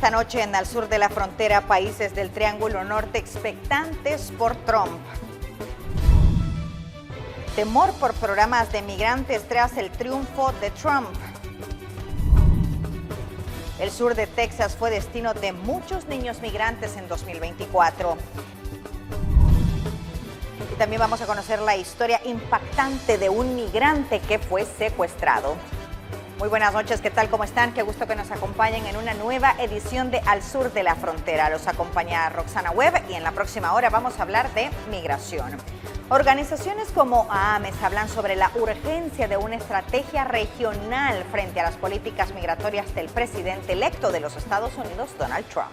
Esta noche en el sur de la frontera, países del Triángulo Norte expectantes por Trump. Temor por programas de migrantes tras el triunfo de Trump. El sur de Texas fue destino de muchos niños migrantes en 2024. Y también vamos a conocer la historia impactante de un migrante que fue secuestrado. Muy buenas noches, ¿qué tal? ¿Cómo están? Qué gusto que nos acompañen en una nueva edición de Al Sur de la Frontera. Los acompaña Roxana Webb y en la próxima hora vamos a hablar de migración. Organizaciones como AAMES hablan sobre la urgencia de una estrategia regional frente a las políticas migratorias del presidente electo de los Estados Unidos, Donald Trump.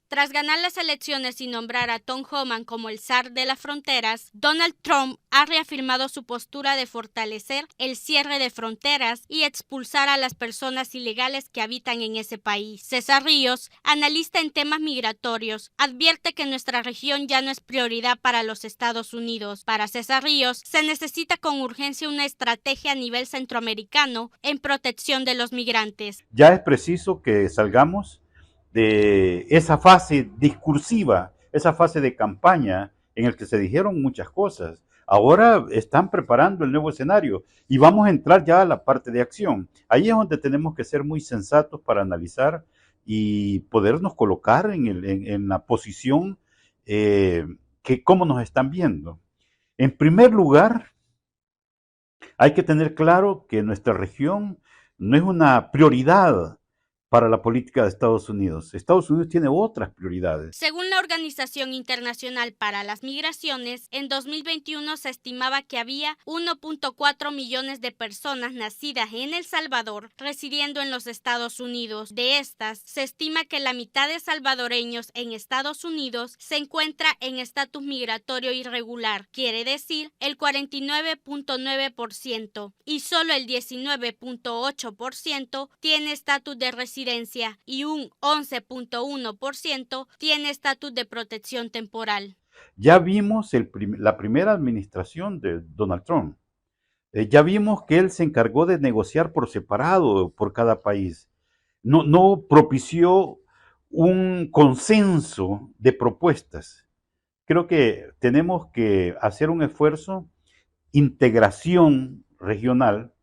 Tras ganar las elecciones y nombrar a Tom Homan como el zar de las fronteras, Donald Trump ha reafirmado su postura de fortalecer el cierre de fronteras y expulsar a las personas ilegales que habitan en ese país. César Ríos, analista en temas migratorios, advierte que nuestra región ya no es prioridad para los Estados Unidos. Para César Ríos, se necesita con urgencia una estrategia a nivel centroamericano en protección de los migrantes. Ya es preciso que salgamos de esa fase discursiva, esa fase de campaña en el que se dijeron muchas cosas. Ahora están preparando el nuevo escenario y vamos a entrar ya a la parte de acción. Ahí es donde tenemos que ser muy sensatos para analizar y podernos colocar en la posición que cómo nos están viendo. En primer lugar, hay que tener claro que nuestra región no es una prioridad para la política de Estados Unidos. Estados Unidos tiene otras prioridades. Según la Organización Internacional para las Migraciones, en 2021 se estimaba que había 1.4 millones de personas nacidas en El Salvador residiendo en los Estados Unidos. De estas, se estima que la mitad de salvadoreños en Estados Unidos se encuentra en estatus migratorio irregular, quiere decir el 49.9%, y solo el 19.8% tiene estatus de residencia y un 11.1% tiene estatus de protección temporal. Ya vimos la primera administración de Donald Trump. Ya vimos que él se encargó de negociar por separado por cada país. No propició un consenso de propuestas. Creo que tenemos que hacer un esfuerzo, integración regional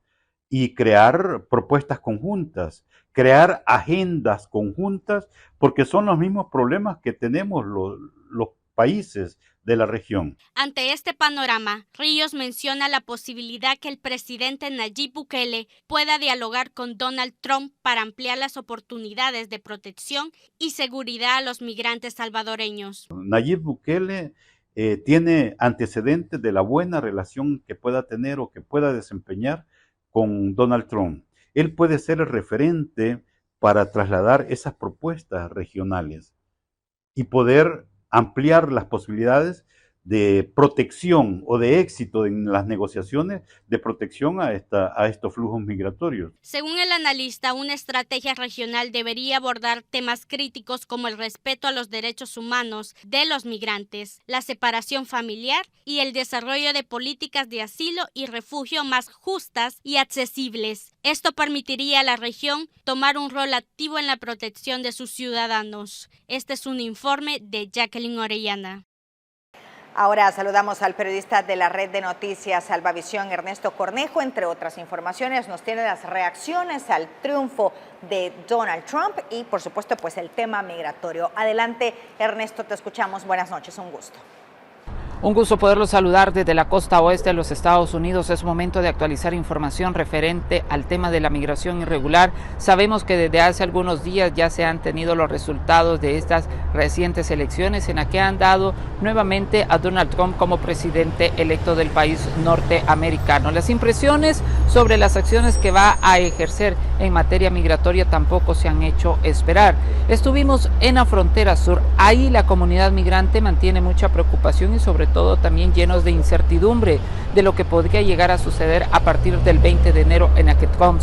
y crear propuestas conjuntas, crear agendas conjuntas, porque son los mismos problemas que tenemos los países de la región. Ante este panorama, Ríos menciona la posibilidad que el presidente Nayib Bukele pueda dialogar con Donald Trump para ampliar las oportunidades de protección y seguridad a los migrantes salvadoreños. Nayib Bukele tiene antecedentes de la buena relación que pueda tener o que pueda desempeñar con Donald Trump. Él puede ser el referente para trasladar esas propuestas regionales y poder ampliar las posibilidades de protección o de éxito en las negociaciones de protección a estos flujos migratorios. Según el analista, una estrategia regional debería abordar temas críticos como el respeto a los derechos humanos de los migrantes, la separación familiar y el desarrollo de políticas de asilo y refugio más justas y accesibles. Esto permitiría a la región tomar un rol activo en la protección de sus ciudadanos. Este es un informe de Jacqueline Orellana. Ahora saludamos al periodista de la red de noticias Salvavisión, Ernesto Cornejo. Entre otras informaciones, nos tiene las reacciones al triunfo de Donald Trump y, por supuesto, pues el tema migratorio. Adelante, Ernesto, te escuchamos. Buenas noches, un gusto. Un gusto poderlos saludar desde la costa oeste de los Estados Unidos. Es momento de actualizar información referente al tema de la migración irregular. Sabemos que desde hace algunos días ya se han tenido los resultados de estas recientes elecciones en las que han dado nuevamente a Donald Trump como presidente electo del país norteamericano. Las impresiones sobre las acciones que va a ejercer en materia migratoria tampoco se han hecho esperar. Estuvimos en la frontera sur. Ahí la comunidad migrante mantiene mucha preocupación y sobre todo también llenos de incertidumbre de lo que podría llegar a suceder a partir del 20 de enero en la que Trump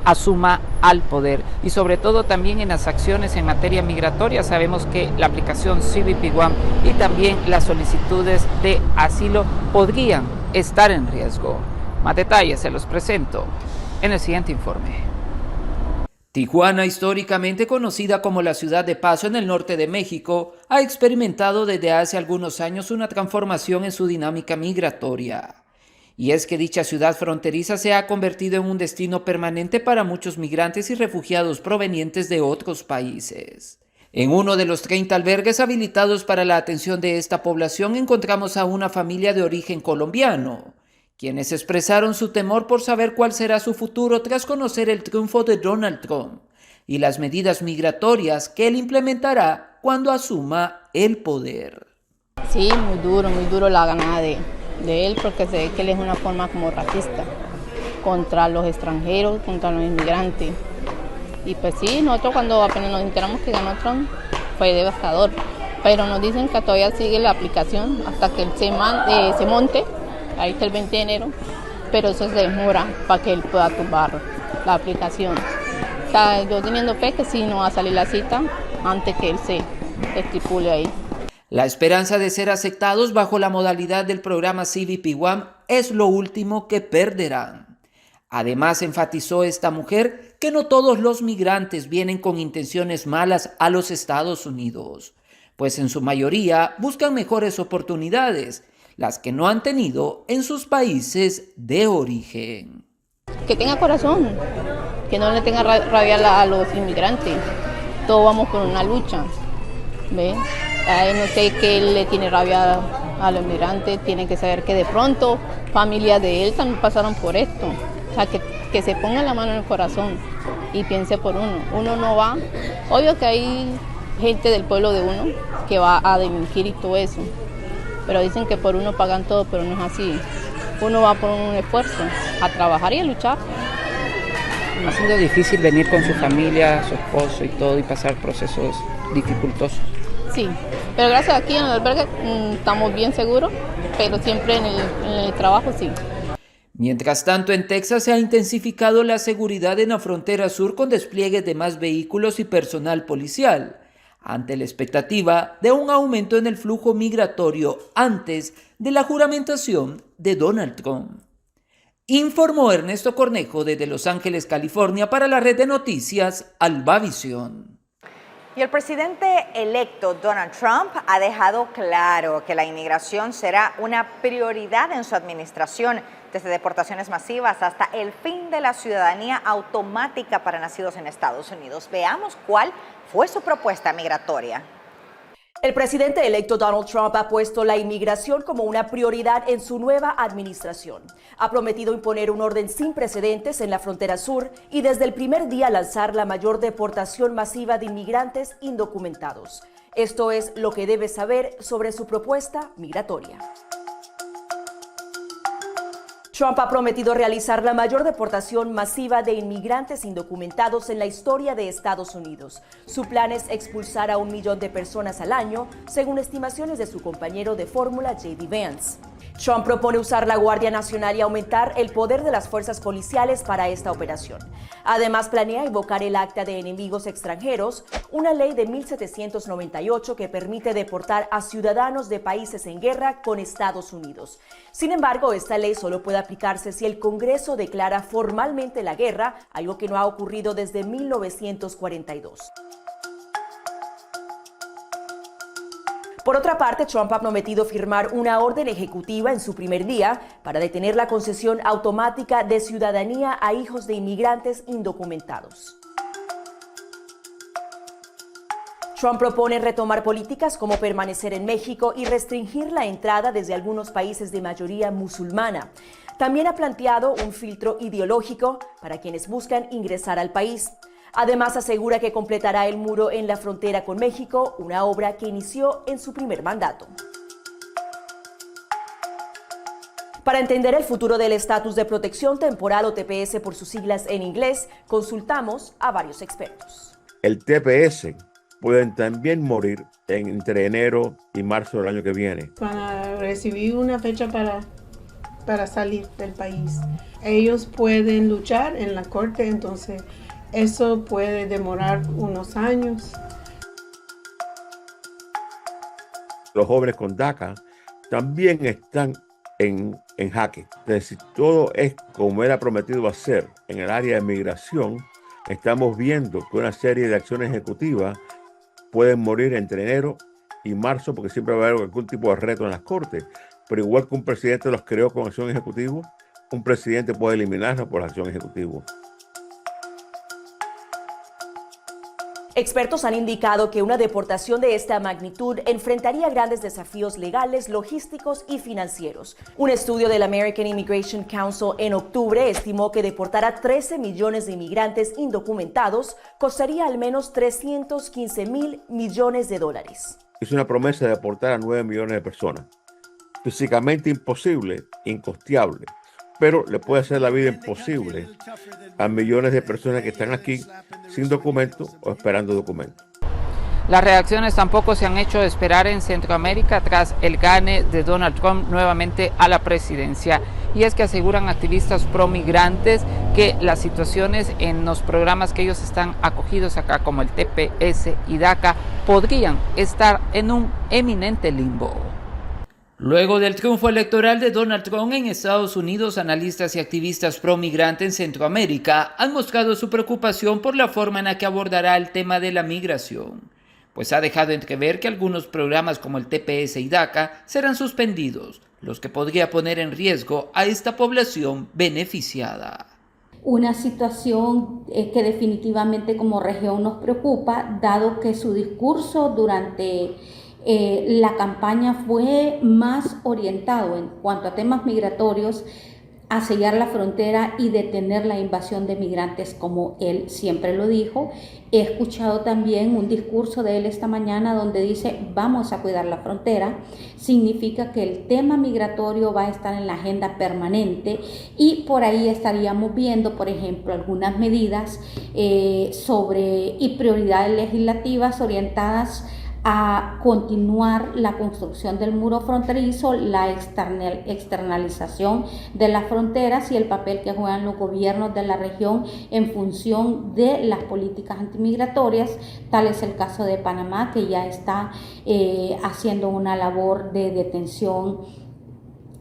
asuma al poder, y sobre todo también en las acciones en materia migratoria. Sabemos que la aplicación CBP One y también las solicitudes de asilo podrían estar en riesgo. Más detalles se los presento en el siguiente informe. Tijuana, históricamente conocida como la ciudad de Paso en el norte de México, ha experimentado desde hace algunos años una transformación en su dinámica migratoria. Y es que dicha ciudad fronteriza se ha convertido en un destino permanente para muchos migrantes y refugiados provenientes de otros países. En uno de los 30 albergues habilitados para la atención de esta población encontramos a una familia de origen colombiano, quienes expresaron su temor por saber cuál será su futuro tras conocer el triunfo de Donald Trump y las medidas migratorias que él implementará cuando asuma el poder. Sí, muy duro la ganada de él, porque se ve que él es una forma como racista contra los extranjeros, contra los inmigrantes. Y pues sí, nosotros cuando apenas nos enteramos que ganó Trump fue devastador, pero nos dicen que todavía sigue la aplicación hasta que él se monte. Ahí está el 20 de enero, pero eso se demora para que él pueda tumbar la aplicación. O sea, yo teniendo fe que sí no va a salir la cita antes que él se estipule ahí. La esperanza de ser aceptados bajo la modalidad del programa CBP One es lo último que perderán. Además, enfatizó esta mujer que no todos los migrantes vienen con intenciones malas a los Estados Unidos, pues en su mayoría buscan mejores oportunidades, las que no han tenido en sus países de origen. Que tenga corazón, que no le tenga rabia a los inmigrantes. Todos vamos por una lucha, ¿ve? No sé qué le tiene rabia a los inmigrantes, tienen que saber que de pronto familias de él también pasaron por esto. O sea, que se ponga la mano en el corazón y piense por uno. Uno no va, obvio que hay gente del pueblo de uno que va a delinquir y todo eso. Pero dicen que por uno pagan todo, pero no es así. Uno va por un esfuerzo, a trabajar y a luchar. Ha sido difícil venir con su familia, su esposo y todo, y pasar procesos dificultosos. Sí, pero gracias aquí en el albergue estamos bien seguros, pero siempre en el trabajo sí. Mientras tanto, en Texas se ha intensificado la seguridad en la frontera sur con despliegues de más vehículos y personal policial, ante la expectativa de un aumento en el flujo migratorio antes de la juramentación de Donald Trump. Informó Ernesto Cornejo desde Los Ángeles, California, para la red de noticias Albavisión. Y el presidente electo Donald Trump ha dejado claro que la inmigración será una prioridad en su administración, desde deportaciones masivas hasta el fin de la ciudadanía automática para nacidos en Estados Unidos. Veamos cuál fue su propuesta migratoria. El presidente electo Donald Trump ha puesto la inmigración como una prioridad en su nueva administración. Ha prometido imponer un orden sin precedentes en la frontera sur y desde el primer día lanzar la mayor deportación masiva de inmigrantes indocumentados. Esto es lo que debes saber sobre su propuesta migratoria. Trump ha prometido realizar la mayor deportación masiva de inmigrantes indocumentados en la historia de Estados Unidos. Su plan es expulsar a 1 millón de personas al año, según estimaciones de su compañero de fórmula J.D. Vance. Trump propone usar la Guardia Nacional y aumentar el poder de las fuerzas policiales para esta operación. Además, planea invocar el Acta de Enemigos Extranjeros, una ley de 1798 que permite deportar a ciudadanos de países en guerra con Estados Unidos. Sin embargo, esta ley solo puede aplicarse si el Congreso declara formalmente la guerra, algo que no ha ocurrido desde 1942. Por otra parte, Trump ha prometido firmar una orden ejecutiva en su primer día para detener la concesión automática de ciudadanía a hijos de inmigrantes indocumentados. Trump propone retomar políticas como permanecer en México y restringir la entrada desde algunos países de mayoría musulmana. También ha planteado un filtro ideológico para quienes buscan ingresar al país. Además, asegura que completará el muro en la frontera con México, una obra que inició en su primer mandato. Para entender el futuro del estatus de protección temporal o TPS por sus siglas en inglés, consultamos a varios expertos. El TPS pueden también morir entre enero y marzo del año que viene. Para recibir una fecha para salir del país. Ellos pueden luchar en la corte, entonces eso puede demorar unos años. Los jóvenes con DACA también están en jaque. Es decir, todo es como era prometido hacer en el área de migración, estamos viendo que una serie de acciones ejecutivas pueden morir entre enero y marzo, porque siempre va a haber algún tipo de reto en las cortes. Pero igual que un presidente los creó con acción ejecutiva, un presidente puede eliminarlos por acción ejecutiva. Expertos han indicado que una deportación de esta magnitud enfrentaría grandes desafíos legales, logísticos y financieros. Un estudio del American Immigration Council en octubre estimó que deportar a 13 millones de inmigrantes indocumentados costaría al menos $315 millones. Es una promesa de deportar a 9 millones de personas. Físicamente imposible, incosteable, pero le puede hacer la vida imposible a millones de personas que están aquí sin documentos o esperando documentos. Las reacciones tampoco se han hecho esperar en Centroamérica tras el gane de Donald Trump nuevamente a la presidencia. Y es que aseguran activistas pro-migrantes que las situaciones en los programas que ellos están acogidos acá, como el TPS y DACA, podrían estar en un eminente limbo. Luego del triunfo electoral de Donald Trump en Estados Unidos, analistas y activistas pro-migrante en Centroamérica han mostrado su preocupación por la forma en la que abordará el tema de la migración, pues ha dejado entrever que algunos programas como el TPS y DACA serán suspendidos, los que podría poner en riesgo a esta población beneficiada. Una situación que definitivamente como región nos preocupa, dado que su discurso durante la campaña fue más orientado en cuanto a temas migratorios a sellar la frontera y detener la invasión de migrantes, como él siempre lo dijo. He escuchado también un discurso de él esta mañana donde dice vamos a cuidar la frontera. Significa que el tema migratorio va a estar en la agenda permanente y por ahí estaríamos viendo, por ejemplo, algunas medidas y prioridades legislativas orientadas a continuar la construcción del muro fronterizo, la externalización de las fronteras y el papel que juegan los gobiernos de la región en función de las políticas antimigratorias. Tal es el caso de Panamá, que ya está haciendo una labor de detención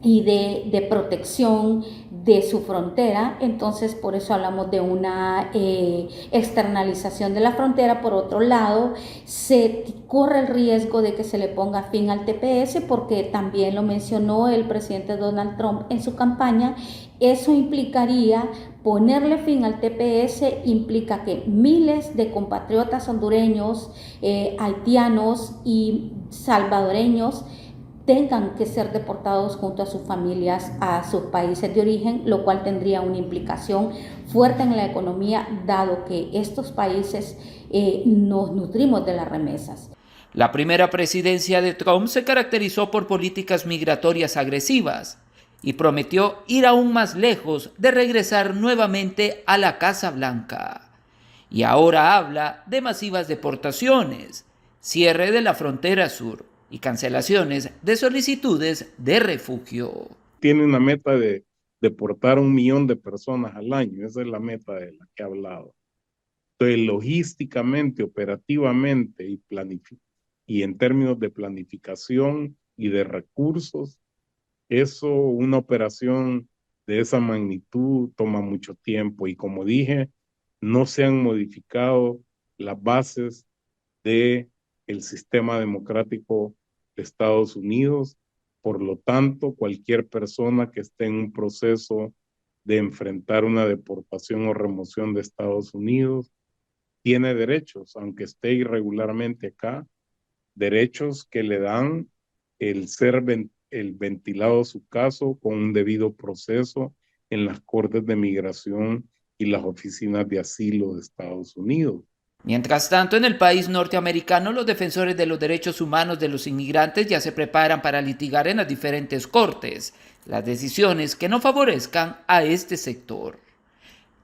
y de protección de su frontera. Entonces por eso hablamos de una externalización de la frontera. Por otro lado, se corre el riesgo de que se le ponga fin al TPS, porque también lo mencionó el presidente Donald Trump en su campaña. Eso implicaría ponerle fin al TPS, implica que miles de compatriotas hondureños, haitianos y salvadoreños tengan que ser deportados junto a sus familias a sus países de origen, lo cual tendría una implicación fuerte en la economía, dado que estos países nos nutrimos de las remesas. La primera presidencia de Trump se caracterizó por políticas migratorias agresivas y prometió ir aún más lejos de regresar nuevamente a la Casa Blanca. Y ahora habla de masivas deportaciones, cierre de la frontera sur y cancelaciones de solicitudes de refugio. Tiene una meta de deportar 1 millón de personas al año. Esa es la meta de la que he hablado. Entonces, logísticamente, operativamente y en términos de planificación y de recursos, una operación de esa magnitud toma mucho tiempo. Y como dije, no se han modificado las bases del sistema democrático de Estados Unidos. Por lo tanto, cualquier persona que esté en un proceso de enfrentar una deportación o remoción de Estados Unidos tiene derechos, aunque esté irregularmente acá, derechos que le dan el ser ventilado su caso con un debido proceso en las cortes de migración y las oficinas de asilo de Estados Unidos. Mientras tanto, en el país norteamericano, los defensores de los derechos humanos de los inmigrantes ya se preparan para litigar en las diferentes cortes las decisiones que no favorezcan a este sector.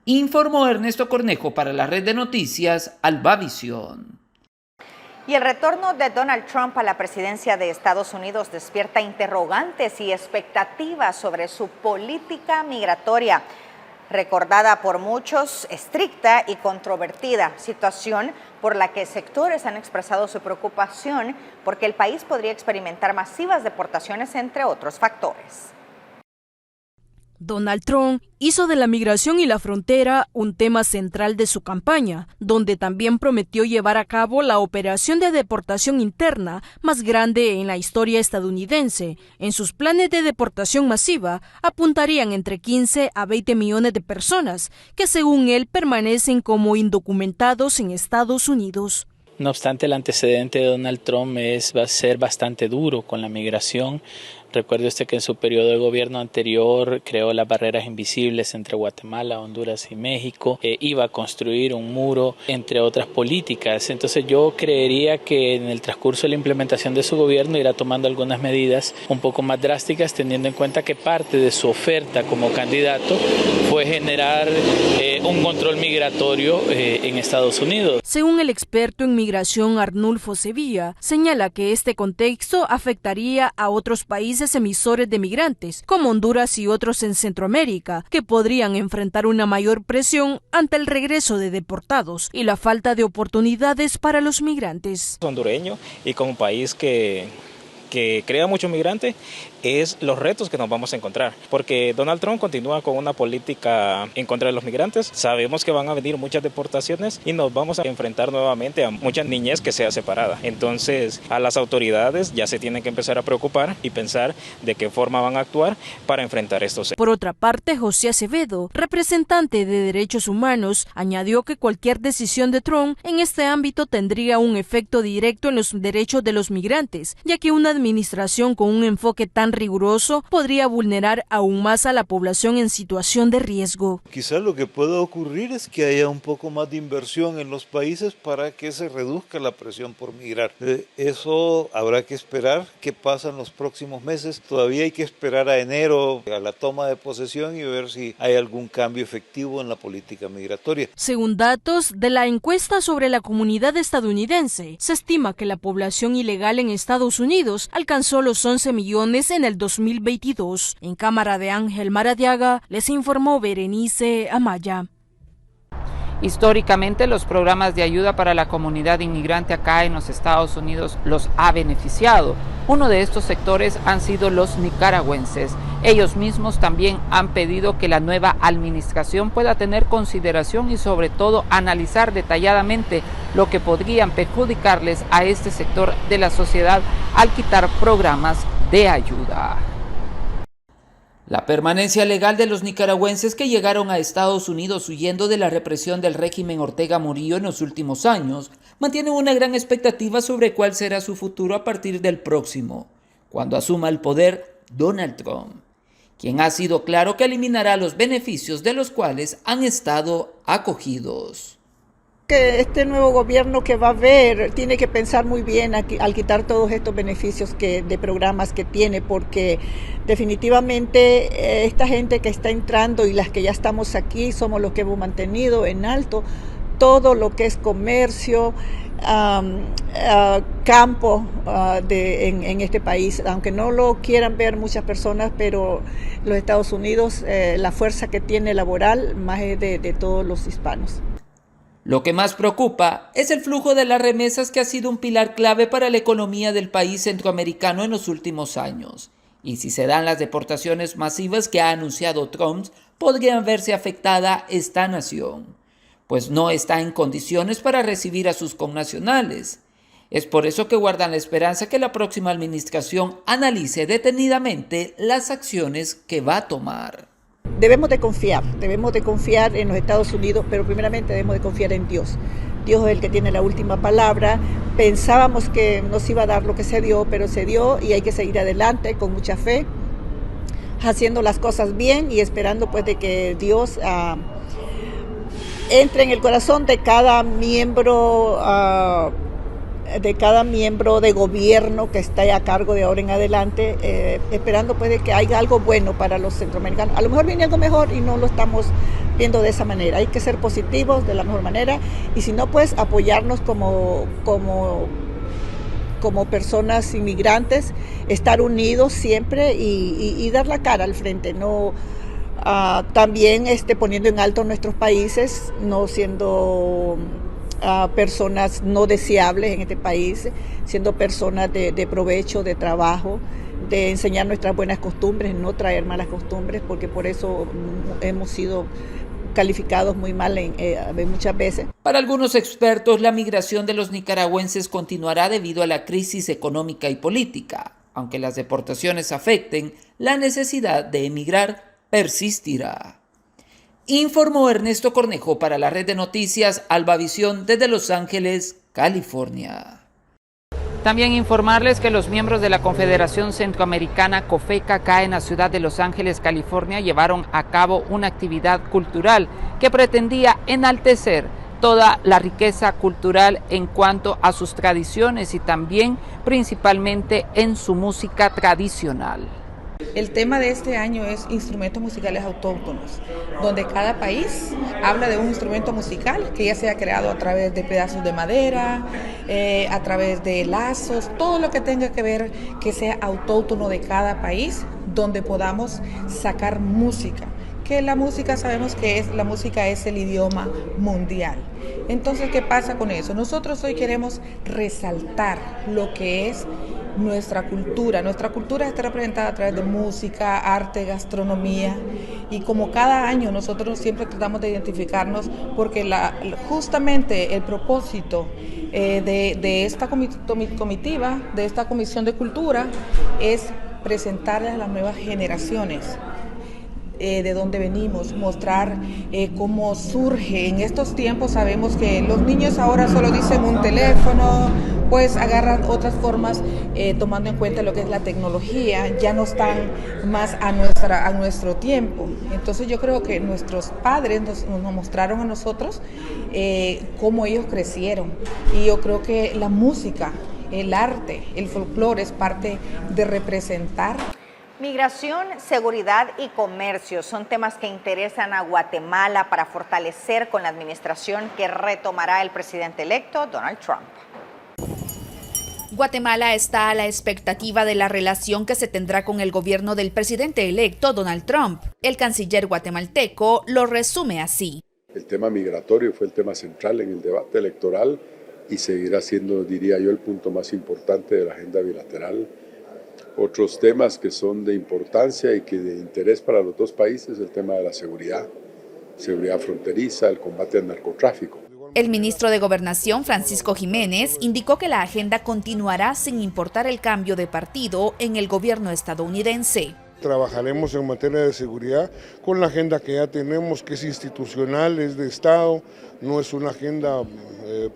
Informó Ernesto Cornejo para la red de noticias Albavisión. Y el retorno de Donald Trump a la presidencia de Estados Unidos despierta interrogantes y expectativas sobre su política migratoria, recordada por muchos estricta y controvertida, situación por la que sectores han expresado su preocupación porque el país podría experimentar masivas deportaciones, entre otros factores. Donald Trump hizo de la migración y la frontera un tema central de su campaña, donde también prometió llevar a cabo la operación de deportación interna más grande en la historia estadounidense. En sus planes de deportación masiva apuntarían entre 15 a 20 millones de personas que, según él, permanecen como indocumentados en Estados Unidos. No obstante, el antecedente de Donald Trump va a ser bastante duro con la migración. Recuerde usted que en su periodo de gobierno anterior creó las barreras invisibles entre Guatemala, Honduras y México. Iba a construir un muro, entre otras políticas. Entonces yo creería que en el transcurso de la implementación de su gobierno irá tomando algunas medidas un poco más drásticas, teniendo en cuenta que parte de su oferta como candidato fue generar un control migratorio en Estados Unidos. Según el experto en migración Arnulfo Sevilla, señala que este contexto afectaría a otros países emisores de migrantes, como Honduras y otros en Centroamérica, que podrían enfrentar una mayor presión ante el regreso de deportados y la falta de oportunidades para los migrantes. Hondureño y como país que crea muchos migrantes, es los retos que nos vamos a encontrar, porque Donald Trump continúa con una política en contra de los migrantes. Sabemos que van a venir muchas deportaciones y nos vamos a enfrentar nuevamente a mucha niñez que sea separada. Entonces, a las autoridades ya se tienen que empezar a preocupar y pensar de qué forma van a actuar para enfrentar estos. Por otra parte, José Acevedo, representante de derechos humanos, añadió que cualquier decisión de Trump en este ámbito tendría un efecto directo en los derechos de los migrantes, ya que una administración con un enfoque tan riguroso podría vulnerar aún más a la población en situación de riesgo. Quizás lo que pueda ocurrir es que haya un poco más de inversión en los países para que se reduzca la presión por migrar. Eso habrá que esperar qué pasa en los próximos meses. Todavía hay que esperar a enero, a la toma de posesión, y ver si hay algún cambio efectivo en la política migratoria. Según datos de la encuesta sobre la comunidad estadounidense, se estima que la población ilegal en Estados Unidos alcanzó los 11 millones en el 2022. En cámara de Ángel Maradiaga, les informó Berenice Amaya. Históricamente, los programas de ayuda para la comunidad inmigrante acá en los Estados Unidos los ha beneficiado. Uno de estos sectores han sido los nicaragüenses. Ellos mismos también han pedido que la nueva administración pueda tener consideración y sobre todo analizar detalladamente lo que podrían perjudicarles a este sector de la sociedad al quitar programas de ayuda. La permanencia legal de los nicaragüenses que llegaron a Estados Unidos huyendo de la represión del régimen Ortega Murillo en los últimos años mantiene una gran expectativa sobre cuál será su futuro a partir del próximo, cuando asuma el poder Donald Trump, quien ha sido claro que eliminará los beneficios de los cuales han estado acogidos. Que este nuevo gobierno que va a haber tiene que pensar muy bien al quitar todos estos beneficios de programas que tiene, porque definitivamente esta gente que está entrando y las que ya estamos aquí somos los que hemos mantenido en alto todo lo que es comercio, campo en este país, aunque no lo quieran ver muchas personas, pero los Estados Unidos, la fuerza que tiene laboral más es de todos los hispanos. Lo que más preocupa es el flujo de las remesas, que ha sido un pilar clave para la economía del país centroamericano en los últimos años. Y si se dan las deportaciones masivas que ha anunciado Trump, podrían verse afectada esta nación, pues no está en condiciones para recibir a sus connacionales. Es por eso que guardan la esperanza que la próxima administración analice detenidamente las acciones que va a tomar. Debemos de confiar en los Estados Unidos, pero primeramente debemos de confiar en Dios. Dios es el que tiene la última palabra. Pensábamos que nos iba a dar lo que se dio, pero se dio y hay que seguir adelante con mucha fe, haciendo las cosas bien y esperando pues de que Dios entre en el corazón de cada miembro de gobierno que está a cargo de ahora en adelante, esperando pues de que haya algo bueno para los centroamericanos. A lo mejor viene algo mejor y no lo estamos viendo de esa manera. Hay que ser positivos de la mejor manera y si no, pues apoyarnos como personas inmigrantes, estar unidos siempre y dar la cara al frente, no también poniendo en alto nuestros países, no siendo personas no deseables en este país, siendo personas de provecho, de trabajo, de enseñar nuestras buenas costumbres, no traer malas costumbres, porque por eso hemos sido calificados muy mal muchas veces. Para algunos expertos, la migración de los nicaragüenses continuará debido a la crisis económica y política. Aunque las deportaciones afecten, la necesidad de emigrar persistirá. Informó Ernesto Cornejo para la red de noticias Albavisión desde Los Ángeles, California. También informarles que los miembros de la Confederación Centroamericana COFECA en la ciudad de Los Ángeles, California, llevaron a cabo una actividad cultural que pretendía enaltecer toda la riqueza cultural en cuanto a sus tradiciones y también principalmente en su música tradicional. El tema de este año es instrumentos musicales autóctonos, donde cada país habla de un instrumento musical que ya sea creado a través de pedazos de madera, a través de lazos, todo lo que tenga que ver que sea autóctono de cada país, donde podamos sacar música. Que la música sabemos que la música es el idioma mundial. Entonces, ¿qué pasa con eso? Nosotros hoy queremos resaltar lo que es nuestra cultura. Nuestra cultura está representada a través de música, arte, gastronomía, y como cada año nosotros siempre tratamos de identificarnos porque justamente el propósito de esta comitiva, de esta Comisión de Cultura, es presentarles a las nuevas generaciones de dónde venimos, mostrar cómo surge. En estos tiempos sabemos que los niños ahora solo dicen un teléfono, pues agarran otras formas tomando en cuenta lo que es la tecnología, ya no están más a nuestro tiempo. Entonces yo creo que nuestros padres nos mostraron a nosotros cómo ellos crecieron, y yo creo que la música, el arte, el folclore es parte de representar. Migración, seguridad y comercio son temas que interesan a Guatemala para fortalecer con la administración que retomará el presidente electo Donald Trump. Guatemala está a la expectativa de la relación que se tendrá con el gobierno del presidente electo Donald Trump. El canciller guatemalteco lo resume así. El tema migratorio fue el tema central en el debate electoral y seguirá siendo, diría yo, el punto más importante de la agenda bilateral. Otros temas que son de importancia y que de interés para los dos países, el tema de la seguridad fronteriza, el combate al narcotráfico. El ministro de Gobernación, Francisco Jiménez, indicó que la agenda continuará sin importar el cambio de partido en el gobierno estadounidense. Trabajaremos en materia de seguridad con la agenda que ya tenemos, que es institucional, es de Estado, no es una agenda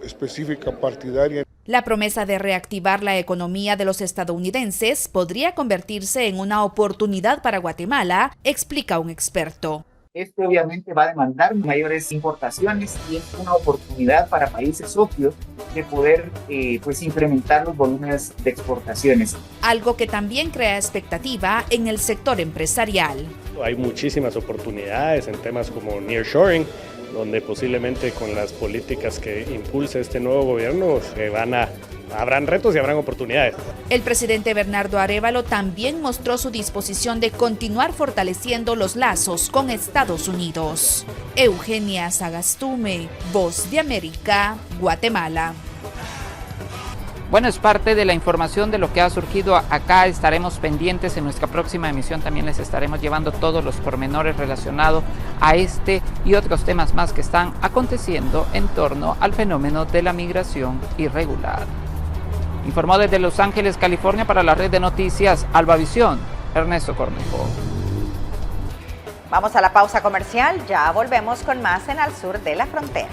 específica partidaria. La promesa de reactivar la economía de los estadounidenses podría convertirse en una oportunidad para Guatemala, explica un experto. Esto obviamente va a demandar mayores importaciones y es una oportunidad para países socios de poder incrementar los volúmenes de exportaciones. Algo que también crea expectativa en el sector empresarial. Hay muchísimas oportunidades en temas como nearshoring, donde posiblemente con las políticas que impulsa este nuevo gobierno habrán retos y habrán oportunidades. El presidente Bernardo Arévalo también mostró su disposición de continuar fortaleciendo los lazos con Estados Unidos. Eugenia Sagastume, Voz de América, Guatemala. Bueno, es parte de la información de lo que ha surgido acá. Estaremos pendientes en nuestra próxima emisión. También les estaremos llevando todos los pormenores relacionados a este y otros temas más que están aconteciendo en torno al fenómeno de la migración irregular. Informó desde Los Ángeles, California, para la red de noticias Albavisión, Ernesto Cornejo. Vamos a la pausa comercial. Ya volvemos con más en Al Sur de la Frontera.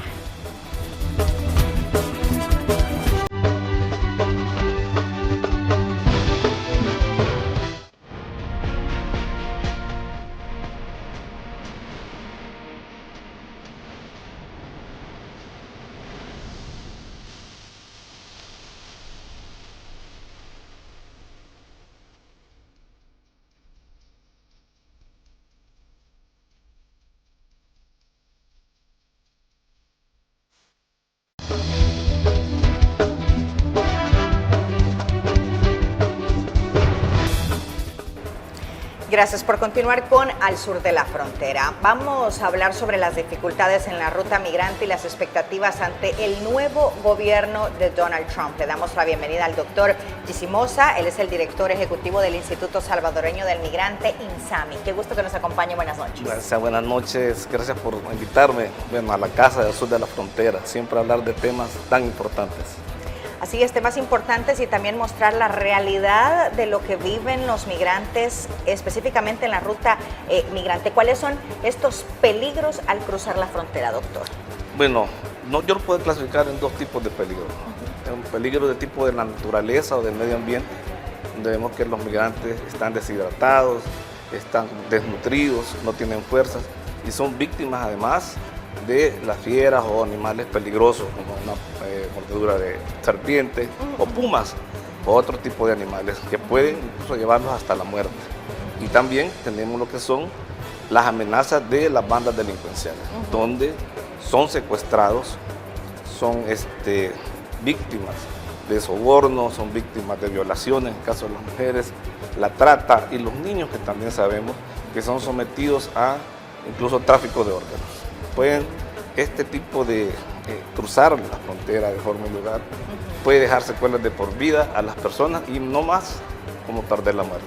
Gracias por continuar con Al Sur de la Frontera. Vamos a hablar sobre las dificultades en la ruta migrante y las expectativas ante el nuevo gobierno de Donald Trump. Le damos la bienvenida al doctor Gisimosa. Él es el director ejecutivo del Instituto Salvadoreño del Migrante, INSAMI. Qué gusto que nos acompañe. Buenas noches. Gracias, buenas noches. Gracias por invitarme a la Casa del Sur de la Frontera. Siempre hablar de temas tan importantes. Así es, temas importantes y también mostrar la realidad de lo que viven los migrantes, específicamente en la ruta migrante. ¿Cuáles son estos peligros al cruzar la frontera, doctor? Bueno, yo lo puedo clasificar en dos tipos de peligros. Un peligro de tipo de la naturaleza o del medio ambiente, donde vemos que los migrantes están deshidratados, están desnutridos, no tienen fuerzas y son víctimas además de las fieras o animales peligrosos como una mordedura de serpiente o pumas o otro tipo de animales que pueden incluso llevarlos hasta la muerte. Y también tenemos lo que son las amenazas de las bandas delincuenciales, donde son secuestrados, son víctimas de sobornos, son víctimas de violaciones en el caso de las mujeres, la trata y los niños que también sabemos que son sometidos a incluso tráfico de órganos. Pueden este tipo de cruzar la frontera de forma ilegal, puede dejar secuelas de por vida a las personas y no más como perder la muerte.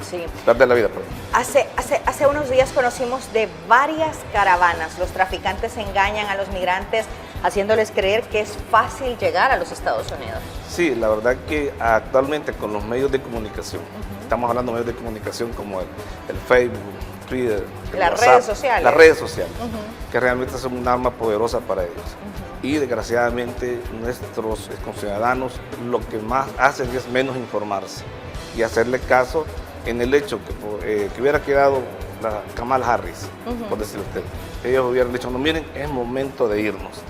Sí. Perder la vida, perdón. Hace unos días conocimos de varias caravanas. Los traficantes engañan a los migrantes haciéndoles creer que es fácil llegar a los Estados Unidos. Sí, la verdad que actualmente con los medios de comunicación, estamos hablando de medios de comunicación como el Facebook, Twitter, las WhatsApp, redes sociales. Las redes sociales, que realmente son un arma poderosa para ellos. Y desgraciadamente nuestros conciudadanos lo que más hacen es menos informarse y hacerle caso en el hecho que hubiera quedado la Kamala Harris, por decirlo usted. Ellos hubieran dicho, no, miren, es momento de irnos.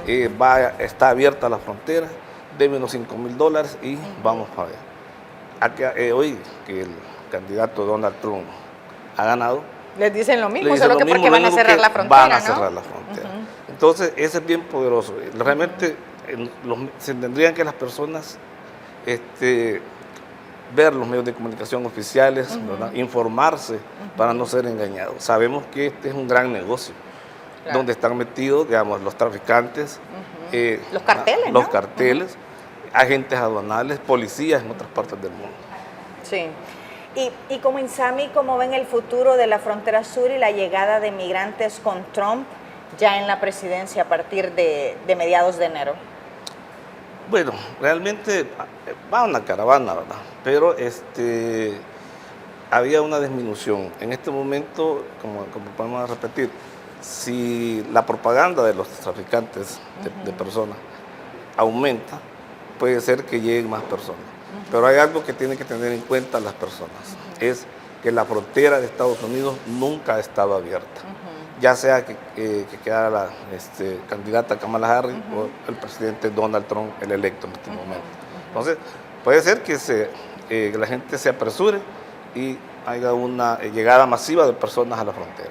Está abierta la frontera, denme unos $5,000 y vamos para allá. Hoy que el candidato Donald Trump ha ganado, les dicen lo mismo, solo que porque van a cerrar la frontera, van a cerrar la frontera. Entonces, ese es bien poderoso. Realmente se tendrían que las personas ver los medios de comunicación oficiales, ¿verdad? Informarse para no ser engañados. Sabemos que este es un gran negocio, donde están metidos, digamos, los traficantes, los carteles, los carteles, agentes aduanales, policías en otras partes del mundo. Sí. Y como INSAMI, ¿cómo ven el futuro de la frontera sur y la llegada de migrantes con Trump ya en la presidencia a partir de mediados de enero? Bueno, realmente va una caravana, ¿verdad? Pero había una disminución. En este momento, como podemos repetir, si la propaganda de los traficantes de personas aumenta, puede ser que lleguen más personas. Pero hay algo que tienen que tener en cuenta las personas, es que la frontera de Estados Unidos nunca ha estado abierta, ya sea que quedara la candidata Kamala Harris o el presidente Donald Trump, el electo en este momento. Entonces, puede ser que la gente se apresure y haya una llegada masiva de personas a la frontera.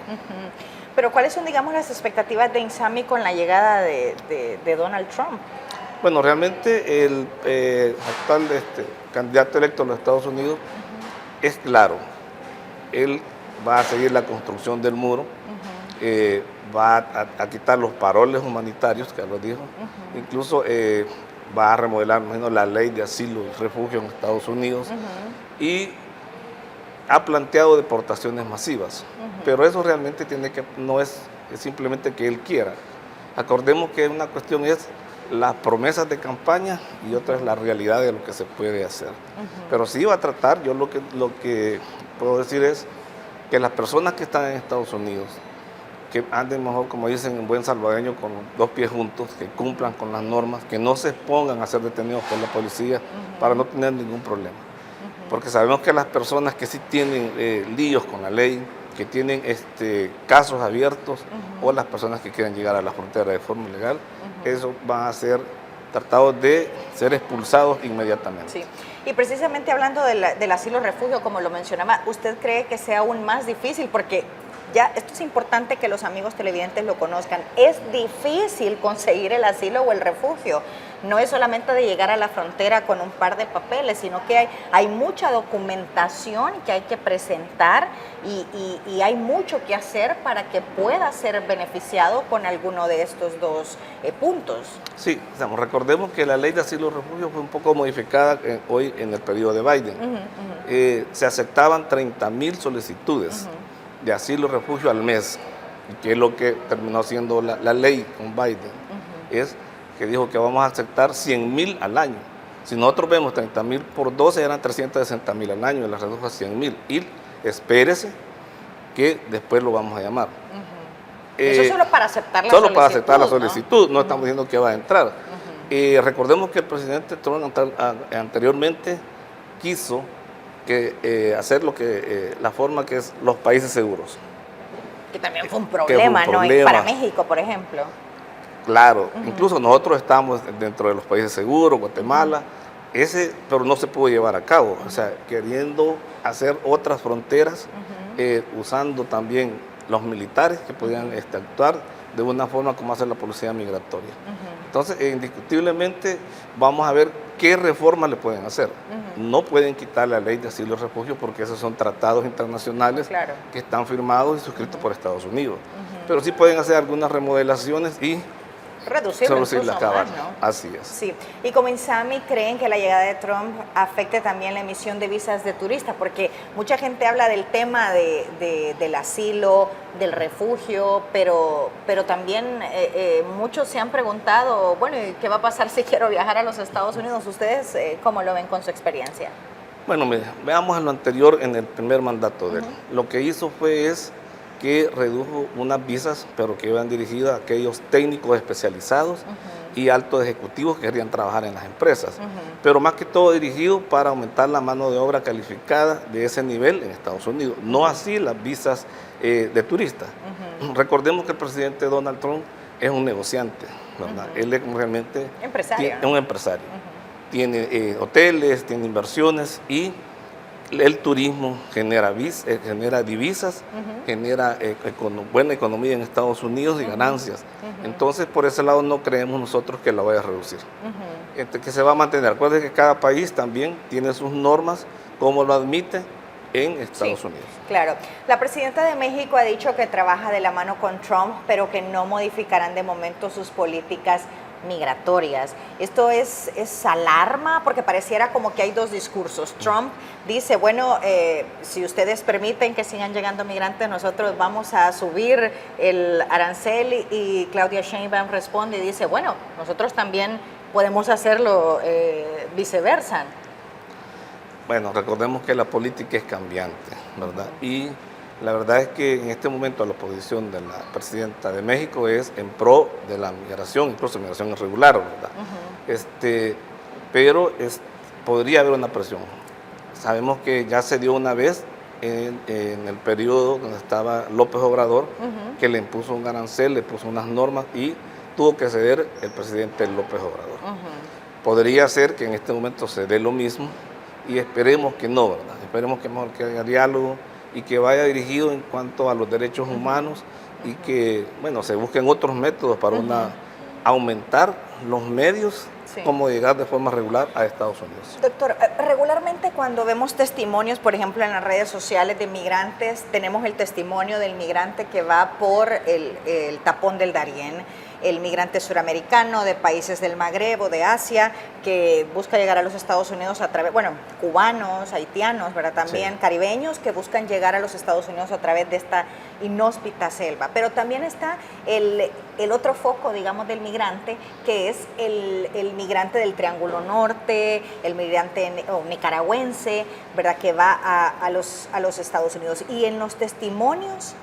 Pero ¿cuáles son, digamos, las expectativas de INSAMI con la llegada de Donald Trump? Bueno, realmente el actual candidato electo de los Estados Unidos es claro. Él va a seguir la construcción del muro, va a quitar los paroles humanitarios, que lo dijo, incluso va a remodelar la ley de asilo y refugio en Estados Unidos y ha planteado deportaciones masivas, pero eso realmente no es simplemente que él quiera. Acordemos que una cuestión es las promesas de campaña y otra es la realidad de lo que se puede hacer. Pero sí va a tratar, yo lo que puedo decir es que las personas que están en Estados Unidos, que anden mejor, como dicen en buen salvadoreño, con los dos pies juntos, que cumplan con las normas, que no se expongan a ser detenidos por la policía para no tener ningún problema. Porque sabemos que las personas que sí tienen líos con la ley, que tienen casos abiertos, o las personas que quieren llegar a la frontera de forma ilegal, eso van a ser tratados de ser expulsados inmediatamente. Sí. Y precisamente hablando del asilo refugio, como lo mencionaba, ¿usted cree que sea aún más difícil? Porque ya esto es importante que los amigos televidentes lo conozcan, es difícil conseguir el asilo o el refugio. No es solamente de llegar a la frontera con un par de papeles, sino que hay mucha documentación que hay que presentar y hay mucho que hacer para que pueda ser beneficiado con alguno de estos dos puntos. Sí, recordemos que la ley de asilo y refugio fue un poco modificada hoy en el periodo de Biden. Se aceptaban 30,000 solicitudes de asilo y refugio al mes, que es lo que terminó siendo la ley con Biden. Es que dijo que vamos a aceptar 100,000 al año. Si nosotros vemos 30,000 por 12, eran 360,000 al año, y la redujo a 100,000. Y espérese que después lo vamos a llamar. Eso solo para aceptar la solicitud. Solo para aceptar la solicitud, no estamos diciendo que va a entrar. Recordemos que el presidente Trump anteriormente quiso hacer la forma que es los países seguros. Que también fue un problema, ¿no? Y para México, por ejemplo. Claro, incluso nosotros estamos dentro de los países seguros, Guatemala, pero no se pudo llevar a cabo, o sea, queriendo hacer otras fronteras, usando también los militares que podían actuar de una forma como hace la policía migratoria. Entonces, indiscutiblemente, vamos a ver qué reformas le pueden hacer. No pueden quitar la ley de asilo y refugio porque esos son tratados internacionales que están firmados y suscritos por Estados Unidos. Pero sí pueden hacer algunas remodelaciones y reducirlo incluso más, ¿no? Así es. Sí. Y como Insami, ¿creen que la llegada de Trump afecte también la emisión de visas de turista? Porque mucha gente habla del tema del asilo, del refugio, pero también muchos se han preguntado, bueno, ¿y qué va a pasar si quiero viajar a los Estados Unidos? ¿Ustedes cómo lo ven con su experiencia? Bueno, mira, veamos en lo anterior, en el primer mandato de él. Lo que hizo es que redujo unas visas, pero que iban dirigidas a aquellos técnicos especializados y altos ejecutivos que querían trabajar en las empresas, pero más que todo dirigido para aumentar la mano de obra calificada de ese nivel en Estados Unidos, no así las visas de turistas. Recordemos que el presidente Donald Trump es un negociante, ¿verdad? Él es realmente un empresario. Tiene hoteles, tiene inversiones y el turismo genera divisas, genera buena economía en Estados Unidos y ganancias. Entonces, por ese lado no creemos nosotros que la vaya a reducir. Que se va a mantener. Acuérdense que cada país también tiene sus normas, como lo admite en Estados Unidos. Claro. La presidenta de México ha dicho que trabaja de la mano con Trump, pero que no modificarán de momento sus políticas migratorias. Esto es alarma porque pareciera como que hay dos discursos. Trump dice, bueno, si ustedes permiten que sigan llegando migrantes, nosotros vamos a subir el arancel, y Claudia Sheinbaum responde y dice, bueno, nosotros también podemos hacerlo viceversa. Bueno, recordemos que la política es cambiante, ¿verdad? Y la verdad es que en este momento la posición de la presidenta de México es en pro de la migración, incluso migración irregular, ¿verdad? Pero podría haber una presión. Sabemos que ya se dio una vez en el periodo donde estaba López Obrador, que le impuso un arancel, le puso unas normas y tuvo que ceder el presidente López Obrador. Podría ser que en este momento se dé lo mismo y esperemos que no, ¿verdad? Esperemos que mejor que haya diálogo y que vaya dirigido en cuanto a los derechos humanos y que, bueno, se busquen otros métodos para aumentar los medios como llegar de forma regular a Estados Unidos. Doctor, regularmente cuando vemos testimonios, por ejemplo, en las redes sociales de migrantes, tenemos el testimonio del migrante que va por el tapón del Darién, el migrante suramericano de países del Magreb o de Asia que busca llegar a los Estados Unidos a través, bueno, cubanos, haitianos, ¿verdad? También caribeños que buscan llegar a los Estados Unidos a través de esta inhóspita selva. Pero también está el otro foco, digamos, del migrante, que es el migrante del Triángulo Norte, el migrante nicaragüense, ¿verdad? Que va a los Estados Unidos. Y en los testimonios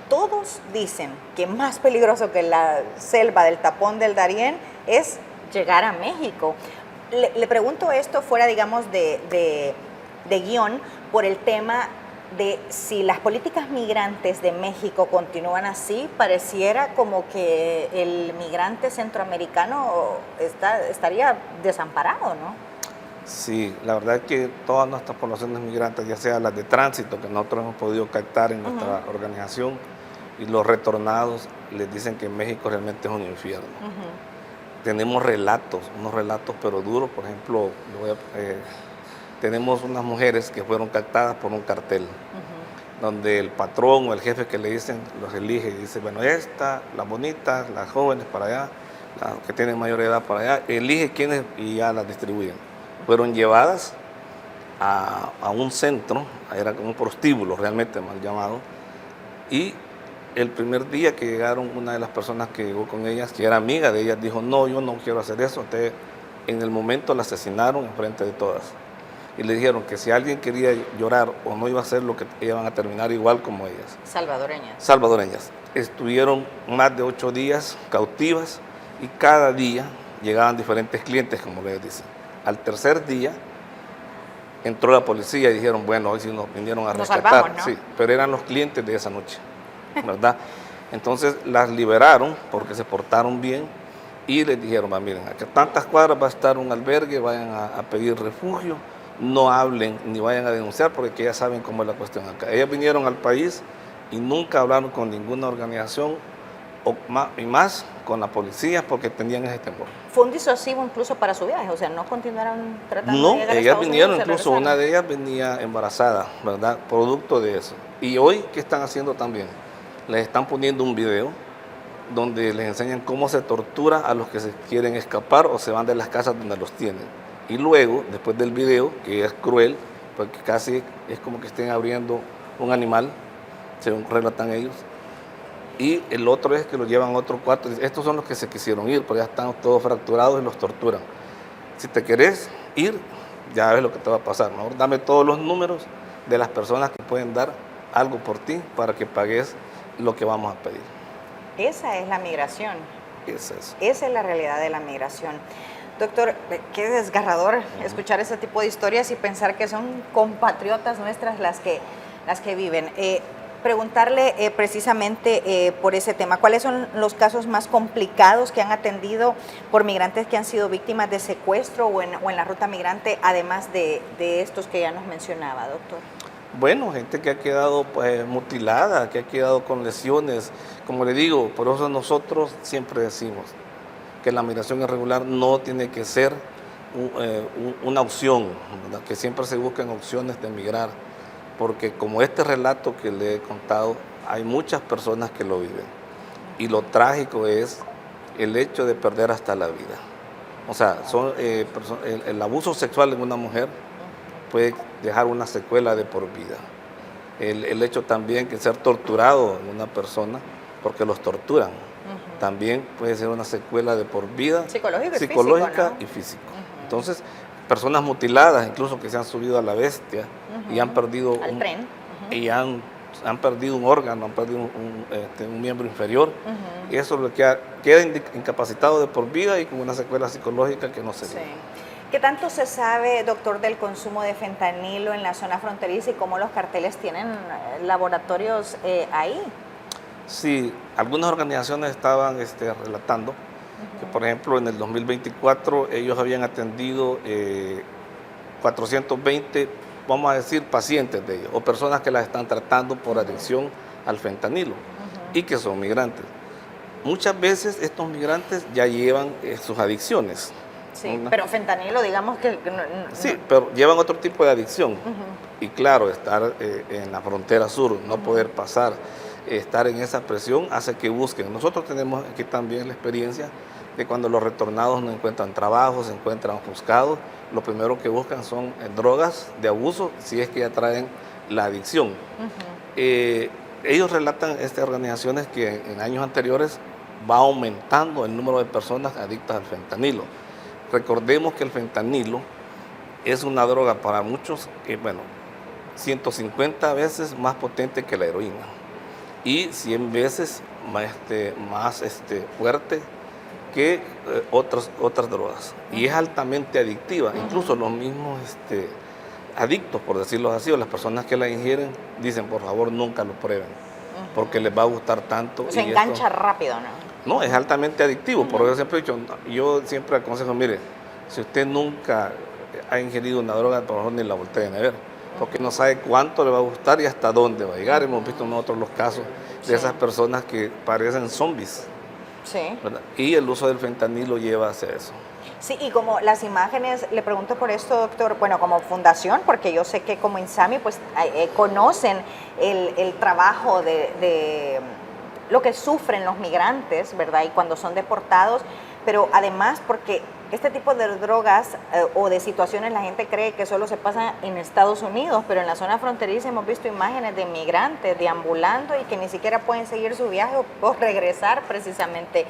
todos dicen que más peligroso que la selva del tapón del Darién es llegar a México. Le pregunto esto fuera, digamos, de guión, por el tema de si las políticas migrantes de México continúan así, pareciera como que el migrante centroamericano estaría desamparado, ¿no? Sí, la verdad es que todas nuestras poblaciones migrantes, ya sea las de tránsito que nosotros hemos podido captar en nuestra organización, y los retornados, les dicen que México realmente es un infierno. Tenemos relatos, unos relatos pero duros. Por ejemplo, tenemos unas mujeres que fueron captadas por un cartel, donde el patrón o el jefe que le dicen, los elige y dice, bueno, las bonitas, las jóvenes para allá, las que tienen mayor edad para allá, elige quiénes y ya las distribuyen. Fueron llevadas a un centro, era como un prostíbulo realmente mal llamado, y el primer día que llegaron, una de las personas que llegó con ellas, que era amiga de ellas, dijo, no, yo no quiero hacer eso. Entonces, en el momento la asesinaron en frente de todas. Y le dijeron que si alguien quería llorar o no iba a hacer lo que iban a terminar igual como ellas. Salvadoreñas. Salvadoreñas. Estuvieron más de 8 días cautivas y cada día llegaban diferentes clientes, como les dicen. Al tercer día entró la policía y dijeron, bueno, hoy sí nos vinieron a rescatar. Nos salvamos, ¿no? Sí, pero eran los clientes de esa noche, ¿verdad? Entonces las liberaron porque se portaron bien y les dijeron, miren, acá tantas cuadras va a estar un albergue, vayan a pedir refugio, no hablen ni vayan a denunciar porque ya saben cómo es la cuestión acá. Ellas vinieron al país y nunca hablaron con ninguna organización y más con la policía porque tenían ese temor. ¿Fue un disuasivo incluso para su viaje? O sea, ¿no continuaron tratando No, de llegar a ellas Estados vinieron, Unidos, incluso una de ellas venía embarazada, ¿verdad? Producto de eso. Y hoy, ¿qué están haciendo también? Les están poniendo un video donde les enseñan cómo se tortura a los que se quieren escapar o se van de las casas donde los tienen. Y luego, después del video, que es cruel, porque casi es como que estén abriendo un animal, según relatan ellos, y el otro es que los llevan a otro cuarto. Estos son los que se quisieron ir, pero ya están todos fracturados y los torturan. Si te querés ir, ya ves lo que te va a pasar, ¿no? Dame todos los números de las personas que pueden dar algo por ti para que pagues lo que vamos a pedir. Esa es la migración. Esa es la realidad de la migración. Doctor, qué desgarrador escuchar ese tipo de historias y pensar que son compatriotas nuestras las que viven. Preguntarle precisamente por ese tema, ¿cuáles son los casos más complicados que han atendido por migrantes que han sido víctimas de secuestro o en la ruta migrante, además de estos que ya nos mencionaba, doctor? Bueno, gente que ha quedado mutilada, que ha quedado con lesiones. Como le digo, por eso nosotros siempre decimos que la migración irregular no tiene que ser una opción, ¿verdad? Que siempre se busquen opciones de migrar. Porque como este relato que le he contado, hay muchas personas que lo viven. Y lo trágico es el hecho de perder hasta la vida. O sea, el abuso sexual en una mujer puede dejar una secuela de por vida. El hecho también que ser torturado en una persona, porque los torturan, también puede ser una secuela de por vida, psicológica y física. Entonces, personas mutiladas, incluso que se han subido a la bestia y han perdido y han perdido un órgano, han perdido un miembro inferior, y eso lo que queda incapacitado de por vida y con una secuela psicológica que no se ve. ¿Qué tanto se sabe, doctor, del consumo de fentanilo en la zona fronteriza y cómo los carteles tienen laboratorios ahí? Sí, algunas organizaciones estaban relatando que, por ejemplo, en el 2024 ellos habían atendido 420, vamos a decir, pacientes de ellos, o personas que las están tratando por adicción al fentanilo y que son migrantes. Muchas veces estos migrantes ya llevan sus adicciones. Sí, pero fentanilo, digamos que... Sí, pero llevan otro tipo de adicción. Y claro, estar en la frontera sur, no poder pasar, estar en esa presión hace que busquen. Nosotros tenemos aquí también la experiencia de cuando los retornados no encuentran trabajo, se encuentran ofuscados, lo primero que buscan son drogas de abuso, si es que ya traen la adicción. Ellos relatan, estas organizaciones, que en años anteriores va aumentando el número de personas adictas al fentanilo. Recordemos que el fentanilo es una droga para muchos, 150 veces más potente que la heroína y 100 veces más fuerte que otras drogas. Y es altamente adictiva. Incluso los mismos adictos, por decirlo así, o las personas que la ingieren, dicen, por favor, nunca lo prueben, porque les va a gustar tanto. Se engancha rápido, ¿no? No, es altamente adictivo. Por eso siempre he dicho, yo siempre aconsejo, mire, si usted nunca ha ingerido una droga, por lo mejor ni la voltea a ver, porque no sabe cuánto le va a gustar y hasta dónde va a llegar. Hemos visto nosotros los casos de esas personas que parecen zombies. Sí. ¿Verdad? Y el uso del fentanilo lleva hacia eso. Sí, y como las imágenes, le pregunto por esto, doctor, bueno, como fundación, porque yo sé que como INSAMI, pues conocen el trabajo de lo que sufren los migrantes, ¿verdad? Y cuando son deportados, pero además porque este tipo de drogas o de situaciones la gente cree que solo se pasa en Estados Unidos, pero en la zona fronteriza hemos visto imágenes de migrantes deambulando y que ni siquiera pueden seguir su viaje o regresar precisamente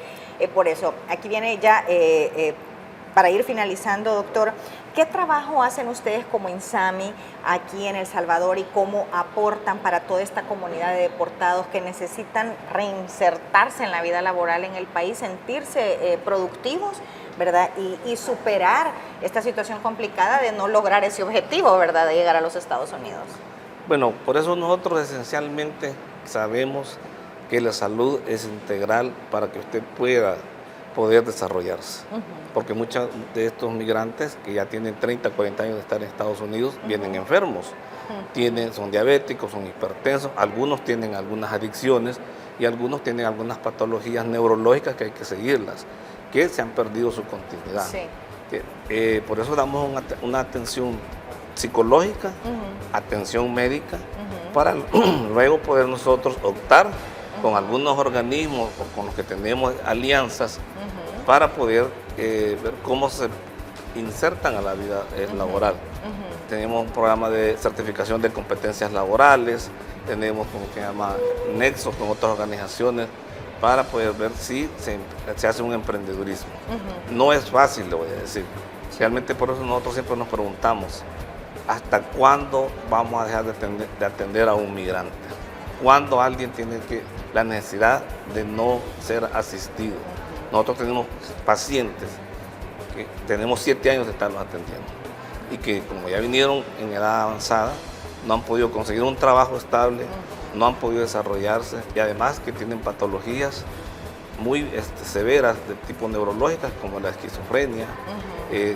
por eso. Aquí viene ya, para ir finalizando, doctor, ¿qué trabajo hacen ustedes como INSAMI aquí en El Salvador y cómo aportan para toda esta comunidad de deportados que necesitan reinsertarse en la vida laboral en el país, sentirse productivos, ¿verdad? Y superar esta situación complicada de no lograr ese objetivo, ¿verdad? De llegar a los Estados Unidos. Bueno, por eso nosotros esencialmente sabemos que la salud es integral para que usted pueda poder desarrollarse. Porque muchos de estos migrantes que ya tienen 30, 40 años de estar en Estados Unidos vienen enfermos, son diabéticos, son hipertensos, algunos tienen algunas adicciones y algunos tienen algunas patologías neurológicas que hay que seguirlas, que se han perdido su continuidad. Sí. Por eso damos una atención psicológica, atención médica, para luego poder nosotros optar con algunos organismos o con los que tenemos alianzas para poder ver cómo se insertan a la vida laboral. Tenemos un programa de certificación de competencias laborales, tenemos como que se llama nexos con otras organizaciones para poder ver si se hace un emprendedurismo. No es fácil, le voy a decir. Realmente por eso nosotros siempre nos preguntamos, ¿hasta cuándo vamos a dejar de atender a un migrante? ¿Cuándo alguien tiene la necesidad de no ser asistido? Nosotros tenemos pacientes que tenemos 7 años de estarlos atendiendo y que como ya vinieron en edad avanzada, no han podido conseguir un trabajo estable, no han podido desarrollarse y además que tienen patologías muy severas de tipo neurológicas como la esquizofrenia,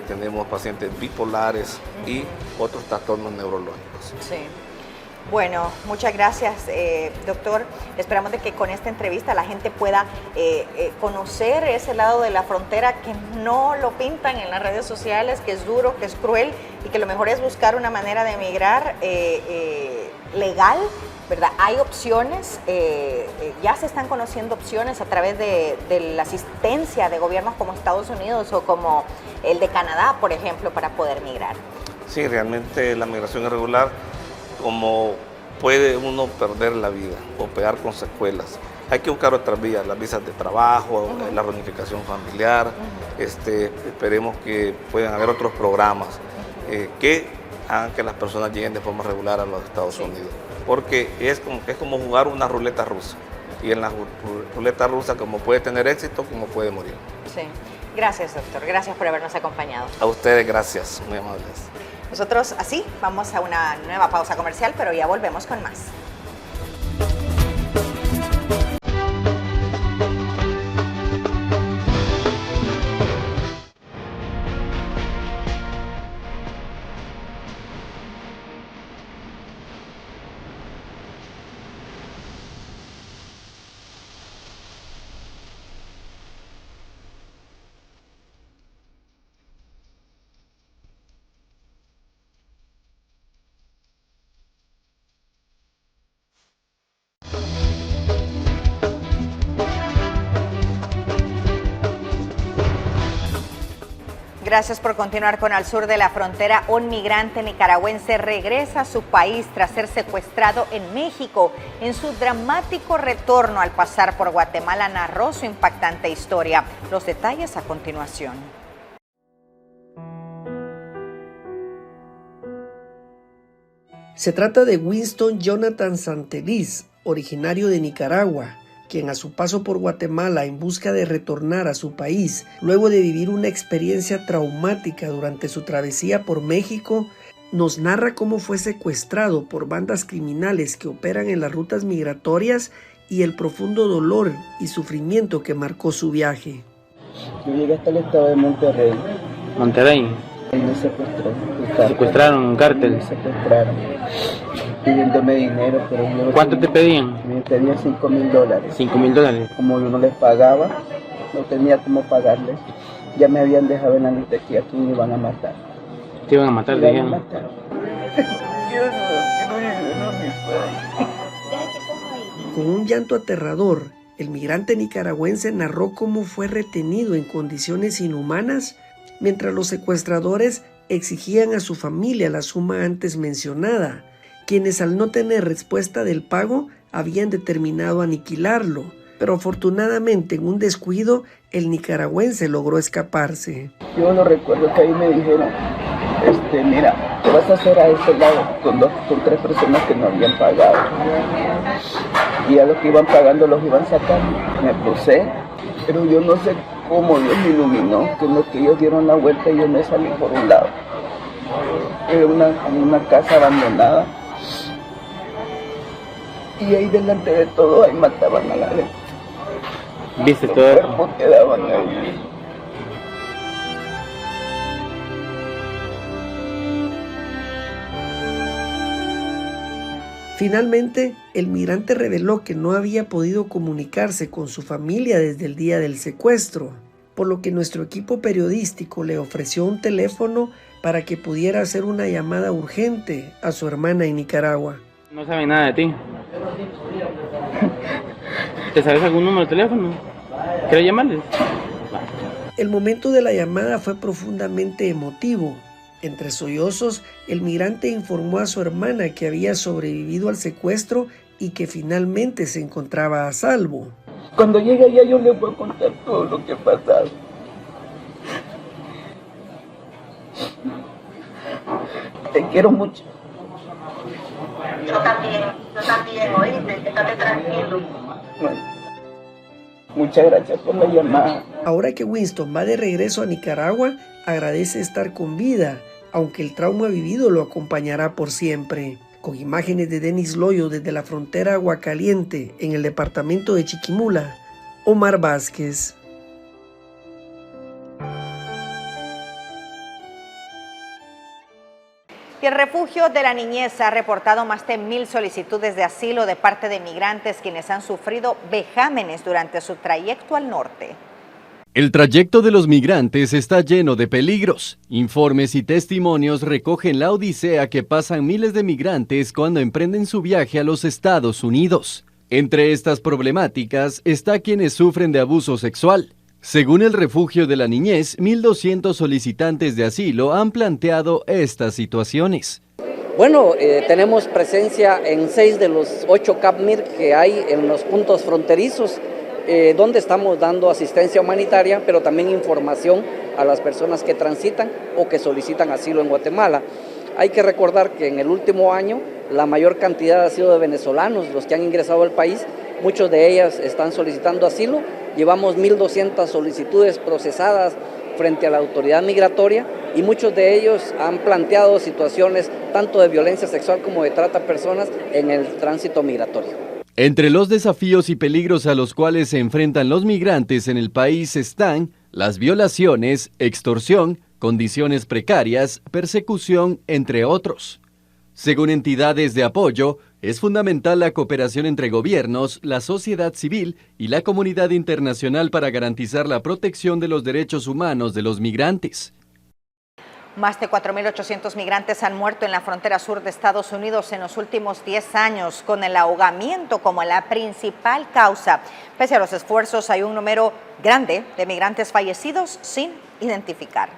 tenemos pacientes bipolares y otros trastornos neurológicos. Sí. Bueno, muchas gracias, doctor. Esperamos de que con esta entrevista la gente pueda conocer ese lado de la frontera que no lo pintan en las redes sociales, que es duro, que es cruel y que lo mejor es buscar una manera de emigrar legal, ¿verdad? Hay opciones, ya se están conociendo opciones a través de la asistencia de gobiernos como Estados Unidos o como el de Canadá, por ejemplo, para poder migrar. Sí, realmente la migración irregular, como puede uno perder la vida o pegar con secuelas. Hay que buscar otras vías, las visas de trabajo, la reunificación familiar, esperemos que puedan haber otros programas que hagan que las personas lleguen de forma regular a los Estados Unidos. Porque es como jugar una ruleta rusa. Y en la ruleta rusa como puede tener éxito, como puede morir. Sí. Gracias, doctor. Gracias por habernos acompañado. A ustedes, gracias. Muy amables. Nosotros así vamos a una nueva pausa comercial, pero ya volvemos con más. Gracias por continuar con Al Sur de la Frontera. Un migrante nicaragüense regresa a su país tras ser secuestrado en México. En su dramático retorno al pasar por Guatemala narró su impactante historia. Los detalles a continuación. Se trata de Winston Jonathan Santeliz, originario de Nicaragua, quien a su paso por Guatemala en busca de retornar a su país, luego de vivir una experiencia traumática durante su travesía por México, nos narra cómo fue secuestrado por bandas criminales que operan en las rutas migratorias y el profundo dolor y sufrimiento que marcó su viaje. Yo llegué hasta el estado de Monterrey. Monterrey. Me secuestró. ¿Secuestraron un cártel? Me secuestraron. Pidiéndome dinero, pero yo... ¿Cuánto te pedían? Me pedían $5,000. $5,000. Como yo no les pagaba, no tenía cómo pagarles. Ya me habían dejado en la lista que aquí me iban a matar. ¿Te iban a matar? Me iban a matar. Con un llanto aterrador, el migrante nicaragüense narró cómo fue retenido en condiciones inhumanas mientras los secuestradores exigían a su familia la suma antes mencionada, quienes al no tener respuesta del pago habían determinado aniquilarlo, pero afortunadamente en un descuido el nicaragüense logró escaparse. Yo no recuerdo que ahí me dijeron, mira, te vas a hacer a este lado con 3 personas que no habían pagado. Y a los que iban pagando los iban sacando. Me puse, pero yo no sé cómo Dios me iluminó, que en lo que ellos dieron la vuelta yo me salí por un lado. Era una casa abandonada. Y ahí delante de todo, ahí mataban a la gente. ¿Viste todo? Los cuerpos quedaban ahí. Finalmente, el migrante reveló que no había podido comunicarse con su familia desde el día del secuestro, por lo que nuestro equipo periodístico le ofreció un teléfono para que pudiera hacer una llamada urgente a su hermana en Nicaragua. No sabe nada de ti. ¿Te sabes algún número de teléfono? ¿Quieres llamarles? El momento de la llamada fue profundamente emotivo. Entre sollozos, el migrante informó a su hermana que había sobrevivido al secuestro y que finalmente se encontraba a salvo. Cuando llegue allá yo le voy a contar todo lo que ha pasado. Te quiero mucho. Yo también, oíste, estate tranquilo. Bueno, muchas gracias por la llamada. Ahora que Winston va de regreso a Nicaragua, agradece estar con vida, aunque el trauma vivido lo acompañará por siempre. Con imágenes de Denis Loyo desde la frontera Aguacaliente, en el departamento de Chiquimula, Omar Vázquez. Y el Refugio de la Niñez ha reportado más de 1,000 solicitudes de asilo de parte de migrantes quienes han sufrido vejámenes durante su trayecto al norte. El trayecto de los migrantes está lleno de peligros. Informes y testimonios recogen la odisea que pasan miles de migrantes cuando emprenden su viaje a los Estados Unidos. Entre estas problemáticas está quienes sufren de abuso sexual. Según el Refugio de la Niñez, 1,200 solicitantes de asilo han planteado estas situaciones. Bueno, tenemos presencia en 6 de los 8 CAPMIR que hay en los puntos fronterizos, donde estamos dando asistencia humanitaria, pero también información a las personas que transitan o que solicitan asilo en Guatemala. Hay que recordar que en el último año la mayor cantidad ha sido de venezolanos los que han ingresado al país, muchos de ellas están solicitando asilo. Llevamos 1,200 solicitudes procesadas frente a la autoridad migratoria y muchos de ellos han planteado situaciones tanto de violencia sexual como de trata de personas en el tránsito migratorio. Entre los desafíos y peligros a los cuales se enfrentan los migrantes en el país están las violaciones, extorsión, condiciones precarias, persecución, entre otros. Según entidades de apoyo, es fundamental la cooperación entre gobiernos, la sociedad civil y la comunidad internacional para garantizar la protección de los derechos humanos de los migrantes. Más de 4.800 migrantes han muerto en la frontera sur de Estados Unidos en los últimos 10 años, con el ahogamiento como la principal causa. Pese a los esfuerzos, hay un número grande de migrantes fallecidos sin identificar.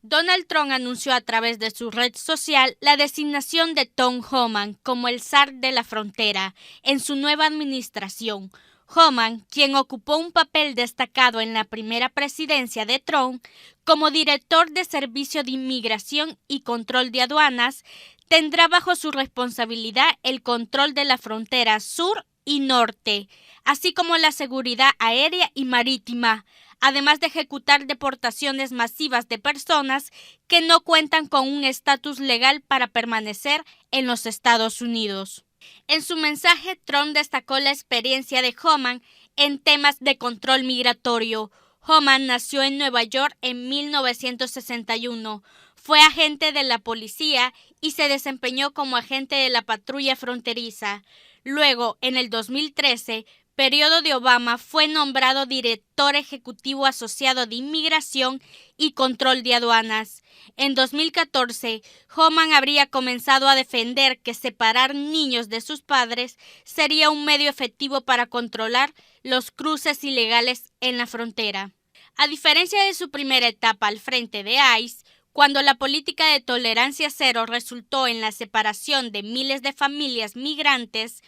Donald Trump anunció a través de su red social la designación de Tom Homan como el zar de la frontera en su nueva administración. Homan, quien ocupó un papel destacado en la primera presidencia de Trump como director de Servicio de Inmigración y Control de Aduanas, tendrá bajo su responsabilidad el control de la frontera sur y norte, así como la seguridad aérea y marítima, además de ejecutar deportaciones masivas de personas que no cuentan con un estatus legal para permanecer en los Estados Unidos. En su mensaje, Trump destacó la experiencia de Homan en temas de control migratorio. Homan nació en Nueva York en 1961. Fue agente de la policía y se desempeñó como agente de la patrulla fronteriza. Luego, en el 2013, periodo de Obama, fue nombrado director ejecutivo asociado de Inmigración y Control de Aduanas. En 2014, Homan habría comenzado a defender que separar niños de sus padres sería un medio efectivo para controlar los cruces ilegales en la frontera. A diferencia de su primera etapa al frente de ICE, cuando la política de tolerancia cero resultó en la separación de miles de familias migrantes,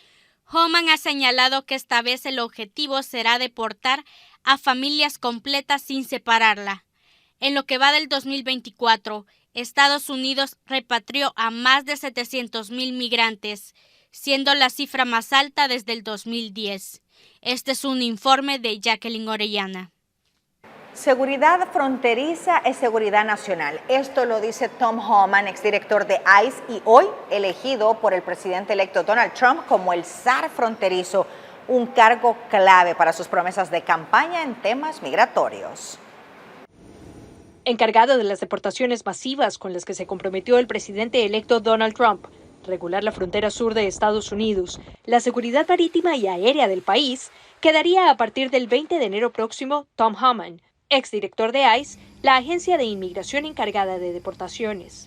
Homan ha señalado que esta vez el objetivo será deportar a familias completas sin separarla. En lo que va del 2024, Estados Unidos repatrió a más de 700,000 migrantes, siendo la cifra más alta desde el 2010. Este es un informe de Jacqueline Orellana. Seguridad fronteriza es seguridad nacional. Esto lo dice Tom Homan, exdirector de ICE y hoy elegido por el presidente electo Donald Trump como el zar fronterizo, un cargo clave para sus promesas de campaña en temas migratorios. Encargado de las deportaciones masivas con las que se comprometió el presidente electo Donald Trump, regular la frontera sur de Estados Unidos, la seguridad marítima y aérea del país, quedaría a partir del 20 de enero próximo Tom Homan, exdirector de ICE, la agencia de inmigración encargada de deportaciones.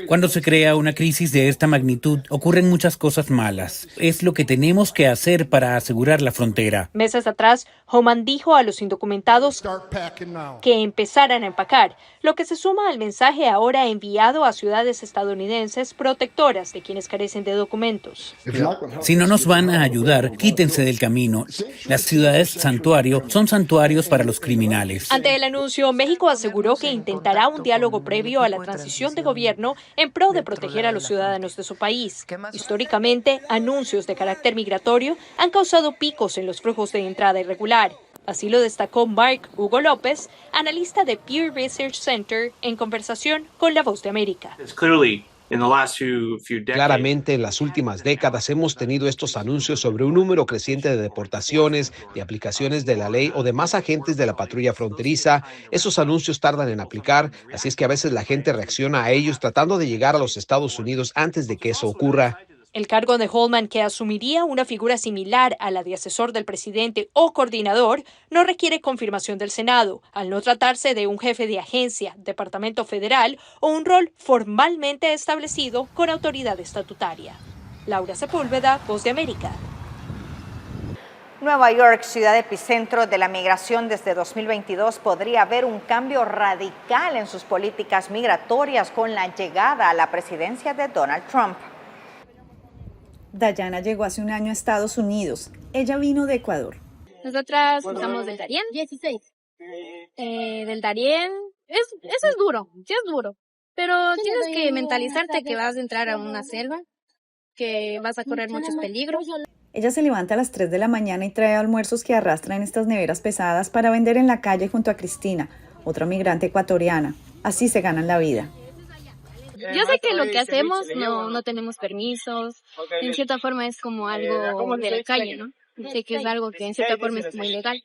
Cuando se crea una crisis de esta magnitud, ocurren muchas cosas malas. Es lo que tenemos que hacer para asegurar la frontera. Meses atrás, Homan dijo a los indocumentados que empezaran a empacar, lo que se suma al mensaje ahora enviado a ciudades estadounidenses protectoras de quienes carecen de documentos. Si no nos van a ayudar, quítense del camino. Las ciudades santuario son santuarios para los criminales. Ante el anuncio, México aseguró que intentará un diálogo previo a la transición de gobierno en pro de proteger a los ciudadanos de su país. Históricamente, anuncios de carácter migratorio han causado picos en los flujos de entrada irregular. Así lo destacó Mark Hugo López, analista de Pew Research Center, en conversación con La Voz de América. Claramente, en las últimas décadas hemos tenido estos anuncios sobre un número creciente de deportaciones, de aplicaciones de la ley o de más agentes de la patrulla fronteriza. Esos anuncios tardan en aplicar, así es que a veces la gente reacciona a ellos tratando de llegar a los Estados Unidos antes de que eso ocurra. El cargo de Homan, que asumiría una figura similar a la de asesor del presidente o coordinador, no requiere confirmación del Senado, al no tratarse de un jefe de agencia, departamento federal o un rol formalmente establecido con autoridad estatutaria. Laura Sepúlveda, Voz de América. Nueva York, ciudad epicentro de la migración desde 2022, podría haber un cambio radical en sus políticas migratorias con la llegada a la presidencia de Donald Trump. Dayana llegó hace un año a Estados Unidos. Ella vino de Ecuador. Nosotras estamos del Darién. 16. Del Darién. Eso es duro, sí es duro. Pero tienes que mentalizarte que vas a entrar a una selva, que vas a correr muchos peligros. Ella se levanta a las 3 de la mañana y trae almuerzos que arrastra en estas neveras pesadas para vender en la calle junto a Cristina, otra migrante ecuatoriana. Así se ganan la vida. Yo sé que lo que hacemos no tenemos permisos, en cierta forma es como algo de la calle, ¿no? Sé que es algo que en cierta forma es como ilegal,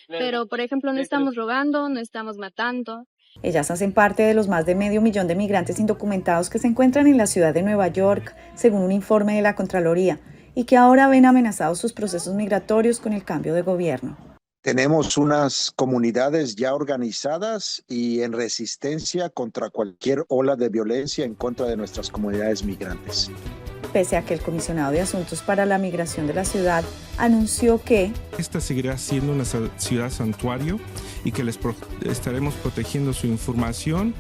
pero por ejemplo no estamos robando, no estamos matando. Ellas hacen parte de los más de 500,000 de migrantes indocumentados que se encuentran en la ciudad de Nueva York, según un informe de la Contraloría, y que ahora ven amenazados sus procesos migratorios con el cambio de gobierno. Tenemos unas comunidades ya organizadas y en resistencia contra cualquier ola de violencia en contra de nuestras comunidades migrantes. Pese a que el comisionado de Asuntos para la Migración de la ciudad anunció que esta seguirá siendo una ciudad santuario y que les estaremos protegiendo su información.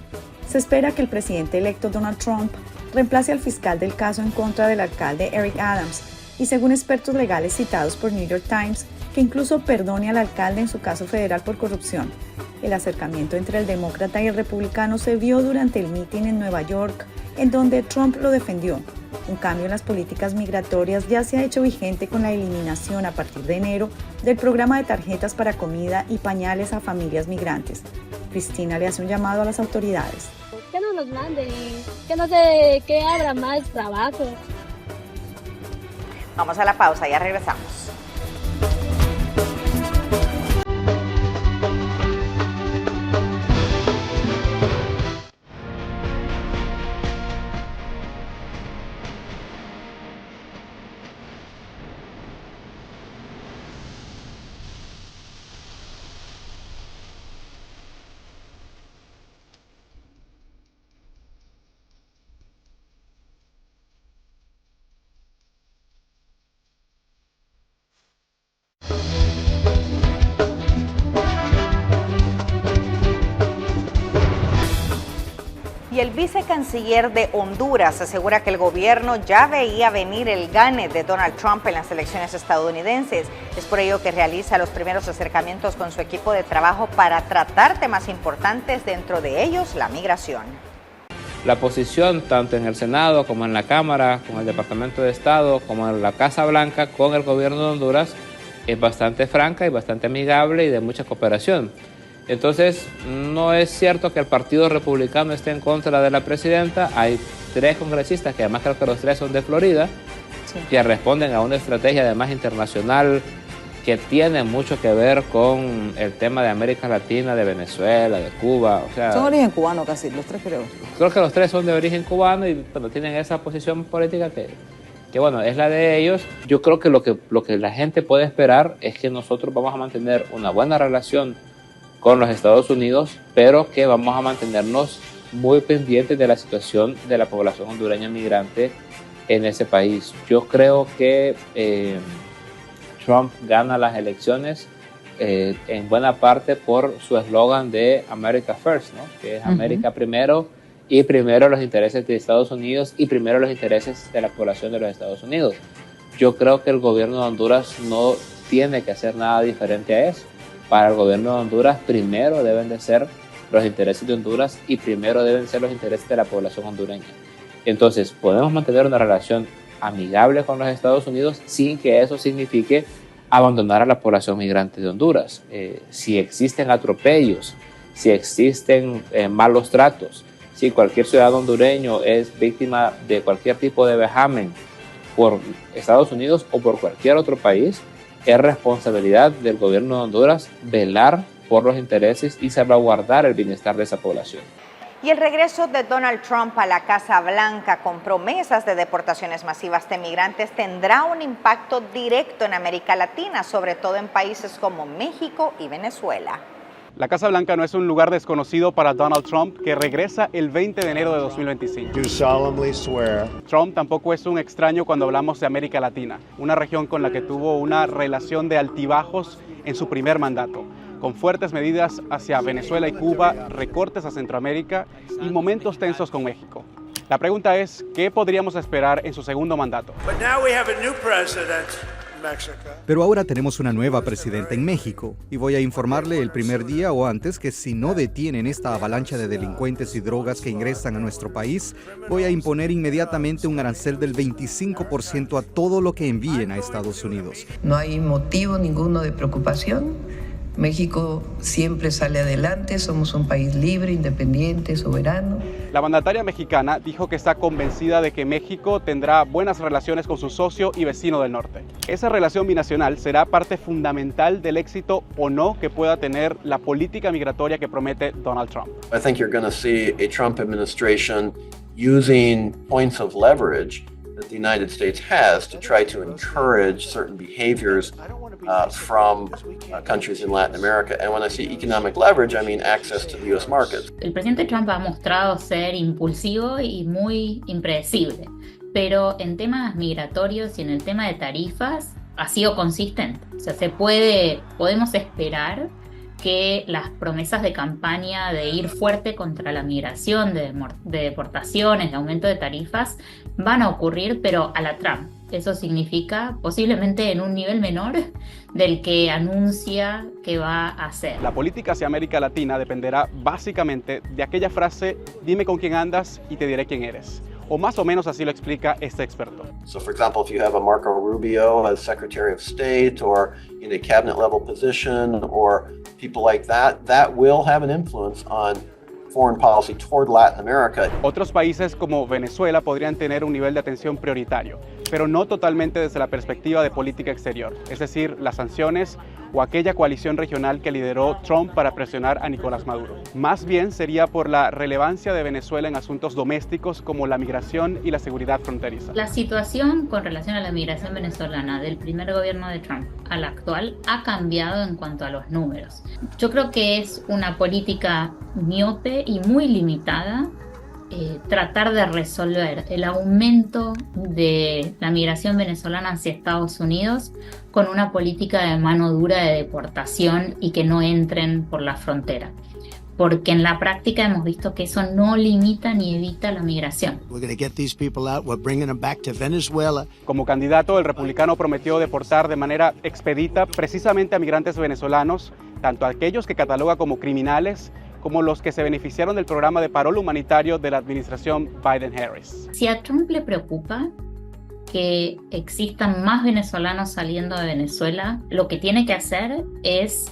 Se espera que el presidente electo Donald Trump reemplace al fiscal del caso en contra del alcalde Eric Adams y, según expertos legales citados por New York Times, que incluso perdone al alcalde en su caso federal por corrupción. El acercamiento entre el demócrata y el republicano se vio durante el mitin en Nueva York, en donde Trump lo defendió. Un cambio en las políticas migratorias ya se ha hecho vigente con la eliminación a partir de enero del programa de tarjetas para comida y pañales a familias migrantes. Cristina le hace un llamado a las autoridades. Que no nos manden, que abra más trabajo. Vamos a la pausa, ya regresamos. vicecanciller de Honduras asegura que el gobierno ya veía venir el gane de Donald Trump en las elecciones estadounidenses. Es por ello que realiza los primeros acercamientos con su equipo de trabajo para tratar temas importantes, dentro de ellos la migración. La posición, tanto en el Senado como en la Cámara, con el Departamento de Estado, como en la Casa Blanca, con el gobierno de Honduras, es bastante franca y bastante amigable y de mucha cooperación. Entonces, no es cierto que el Partido Republicano esté en contra de la presidenta. Hay 3 congresistas, que además creo que los 3 son de Florida, que responden a una estrategia además internacional que tiene mucho que ver con el tema de América Latina, de Venezuela, de Cuba. O sea, son de origen cubano casi, los 3 creo. Creo que los 3 son de origen cubano y bueno, tienen esa posición política que bueno, es la de ellos. Yo creo que lo que la gente puede esperar es que nosotros vamos a mantener una buena relación con los Estados Unidos, pero que vamos a mantenernos muy pendientes de la situación de la población hondureña migrante en ese país. Yo creo que Trump gana las elecciones en buena parte por su eslogan de America First, ¿no? Que es América primero, y primero los intereses de Estados Unidos y primero los intereses de la población de los Estados Unidos. Yo creo que el gobierno de Honduras no tiene que hacer nada diferente a eso. Para el gobierno de Honduras, primero deben de ser los intereses de Honduras y primero deben ser los intereses de la población hondureña. Entonces, podemos mantener una relación amigable con los Estados Unidos sin que eso signifique abandonar a la población migrante de Honduras. Si existen atropellos, si existen malos tratos, si cualquier ciudadano hondureño es víctima de cualquier tipo de vejamen por Estados Unidos o por cualquier otro país, es responsabilidad del gobierno de Honduras velar por los intereses y salvaguardar el bienestar de esa población. Y el regreso de Donald Trump a la Casa Blanca con promesas de deportaciones masivas de migrantes tendrá un impacto directo en América Latina, sobre todo en países como México y Venezuela. La Casa Blanca no es un lugar desconocido para Donald Trump, que regresa el 20 de enero de 2025. Do solemnly swear. Trump tampoco es un extraño cuando hablamos de América Latina, una región con la que tuvo una relación de altibajos en su primer mandato, con fuertes medidas hacia Venezuela y Cuba, recortes a Centroamérica y momentos tensos con México. La pregunta es, ¿qué podríamos esperar en su segundo mandato? Pero ahora tenemos una nueva presidenta en México y voy a informarle el primer día o antes que si no detienen esta avalancha de delincuentes y drogas que ingresan a nuestro país, voy a imponer inmediatamente un arancel del 25% a todo lo que envíen a Estados Unidos. No hay motivo ninguno de preocupación. México siempre sale adelante, somos un país libre, independiente, soberano. La mandataria mexicana dijo que está convencida de que México tendrá buenas relaciones con su socio y vecino del norte. Esa relación binacional será parte fundamental del éxito o no que pueda tener la política migratoria que promete Donald Trump. I think you're going to see a Trump administration using points of leverage that the United States has to try to encourage certain behaviors from countries in Latin America. And when I say economic leverage, I mean access to the U.S. markets. El presidente Trump ha mostrado ser impulsivo y muy impredecible, pero en temas migratorios y en el tema de tarifas ha sido consistente. O sea, podemos esperar que las promesas de campaña de ir fuerte contra la migración, de deportaciones, de aumento de tarifas, van a ocurrir, pero a la Trump. Eso significa posiblemente en un nivel menor del que anuncia que va a hacer. La política hacia América Latina dependerá básicamente de aquella frase, dime con quién andas y te diré quién eres. O más o menos así lo explica este experto. So for example, if you have a Marco Rubio as Secretary of State or in a cabinet level position or people like that, that will have an influence on foreign policy toward Latin America. Otros países como Venezuela podrían tener un nivel de atención prioritario, pero no totalmente desde la perspectiva de política exterior, es decir, las sanciones o aquella coalición regional que lideró Trump para presionar a Nicolás Maduro. Más bien sería por la relevancia de Venezuela en asuntos domésticos como la migración y la seguridad fronteriza. La situación con relación a la migración venezolana del primer gobierno de Trump al actual ha cambiado en cuanto a los números. Yo creo que es una política miope y muy limitada tratar de resolver el aumento de la migración venezolana hacia Estados Unidos con una política de mano dura de deportación y que no entren por la frontera. porque en la práctica hemos visto que eso no limita ni evita la migración. Como candidato, el republicano prometió deportar de manera expedita precisamente a migrantes venezolanos, tanto aquellos que cataloga como criminales, como los que se beneficiaron del programa de parol humanitario de la administración Biden-Harris. Si a Trump le preocupa que existan más venezolanos saliendo de Venezuela, lo que tiene que hacer es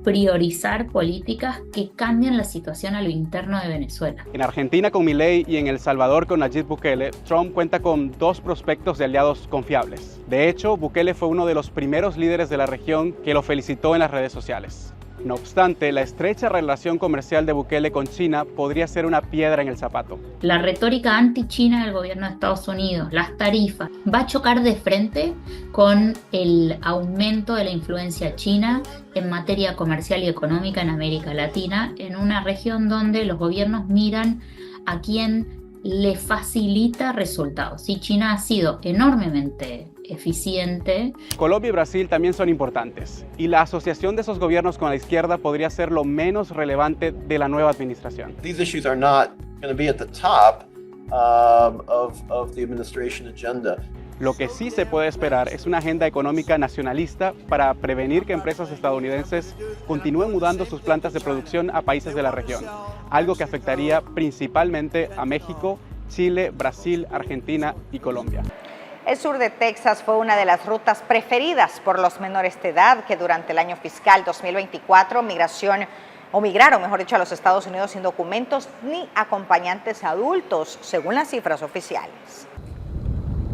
priorizar políticas que cambien la situación a lo interno de Venezuela. En Argentina con Milei y en El Salvador con Nayib Bukele, Trump cuenta con dos prospectos de aliados confiables. De hecho, Bukele fue uno de los primeros líderes de la región que lo felicitó en las redes sociales. No obstante, la estrecha relación comercial de Bukele con China podría ser una piedra en el zapato. La retórica anti-China del gobierno de Estados Unidos, las tarifas, va a chocar de frente con el aumento de la influencia china en materia comercial y económica en América Latina, en una región donde los gobiernos miran a quien le facilita resultados. Y China ha sido enormemente eficiente. Colombia y Brasil también son importantes, y la asociación de esos gobiernos con la izquierda podría ser lo menos relevante de la nueva administración. These issues are not going to be at the top of the administration agenda. Lo que sí se puede esperar es una agenda económica nacionalista para prevenir que empresas estadounidenses continúen mudando sus plantas de producción a países de la región, algo que afectaría principalmente a México, Chile, Brasil, Argentina y Colombia. El sur de Texas fue una de las rutas preferidas por los menores de edad que durante el año fiscal 2024 migraron a los Estados Unidos sin documentos ni acompañantes adultos, según las cifras oficiales.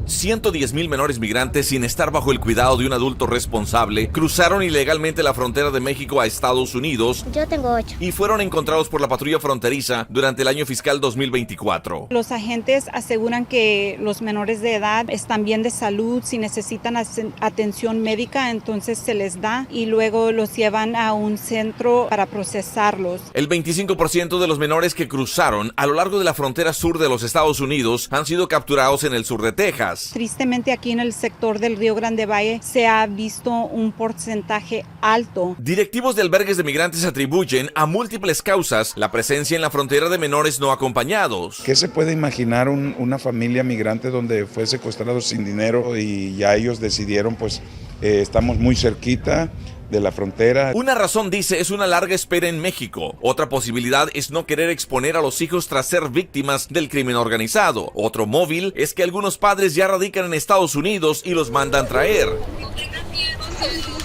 110,000 menores migrantes sin estar bajo el cuidado de un adulto responsable cruzaron ilegalmente la frontera de México a Estados Unidos. Yo tengo 8. Y fueron encontrados por la patrulla fronteriza durante el año fiscal 2024. Los agentes aseguran que los menores de edad están bien de salud, si necesitan atención médica, entonces se les da y luego los llevan a un centro para procesarlos. El 25% de los menores que cruzaron a lo largo de la frontera sur de los Estados Unidos han sido capturados en el sur de Texas. Tristemente aquí en el sector del Río Grande Valle se ha visto un porcentaje alto. Directivos de albergues de migrantes atribuyen a múltiples causas la presencia en la frontera de menores no acompañados. ¿Qué se puede imaginar una familia migrante donde fue secuestrado sin dinero y ya ellos decidieron estamos muy cerquita de la frontera? Una razón, dice, es una larga espera en México. Otra posibilidad es no querer exponer a los hijos tras ser víctimas del crimen organizado. Otro móvil es que algunos padres ya radican en Estados Unidos y los mandan traer.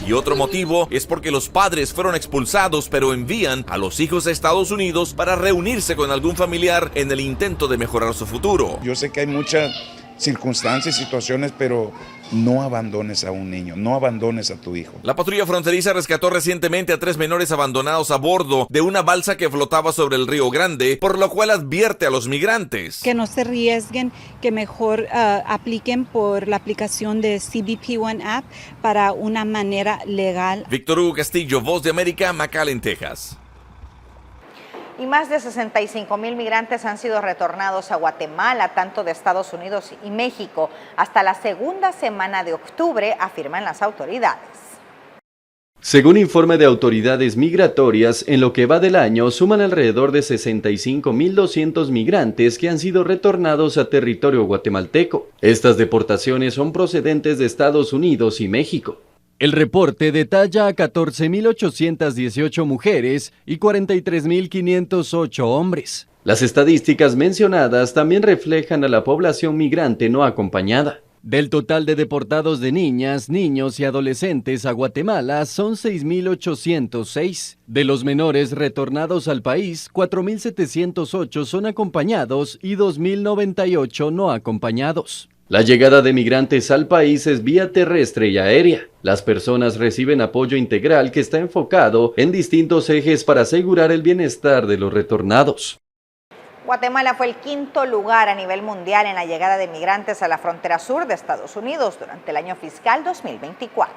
Y otro motivo es porque los padres fueron expulsados, pero envían a los hijos a Estados Unidos para reunirse con algún familiar en el intento de mejorar su futuro. Yo sé que hay muchas circunstancias y situaciones, pero no abandones a un niño, no abandones a tu hijo. La patrulla fronteriza rescató recientemente a 3 menores abandonados a bordo de una balsa que flotaba sobre el Río Grande, por lo cual advierte a los migrantes que no se arriesguen, que mejor apliquen por la aplicación de CBP One App para una manera legal. Víctor Hugo Castillo, Voz de América, McAllen, Texas. Y más de 65,000 migrantes han sido retornados a Guatemala, tanto de Estados Unidos y México, hasta la segunda semana de octubre, afirman las autoridades. Según informe de autoridades migratorias, en lo que va del año suman alrededor de 65,200 migrantes que han sido retornados a territorio guatemalteco. Estas deportaciones son procedentes de Estados Unidos y México. El reporte detalla a 14,818 mujeres y 43,508 hombres. Las estadísticas mencionadas también reflejan a la población migrante no acompañada. Del total de deportados de niñas, niños y adolescentes a Guatemala son 6,806. De los menores retornados al país, 4,708 son acompañados y 2,098 no acompañados. La llegada de migrantes al país es vía terrestre y aérea. Las personas reciben apoyo integral que está enfocado en distintos ejes para asegurar el bienestar de los retornados. Guatemala fue el 5º lugar a nivel mundial en la llegada de migrantes a la frontera sur de Estados Unidos durante el año fiscal 2024.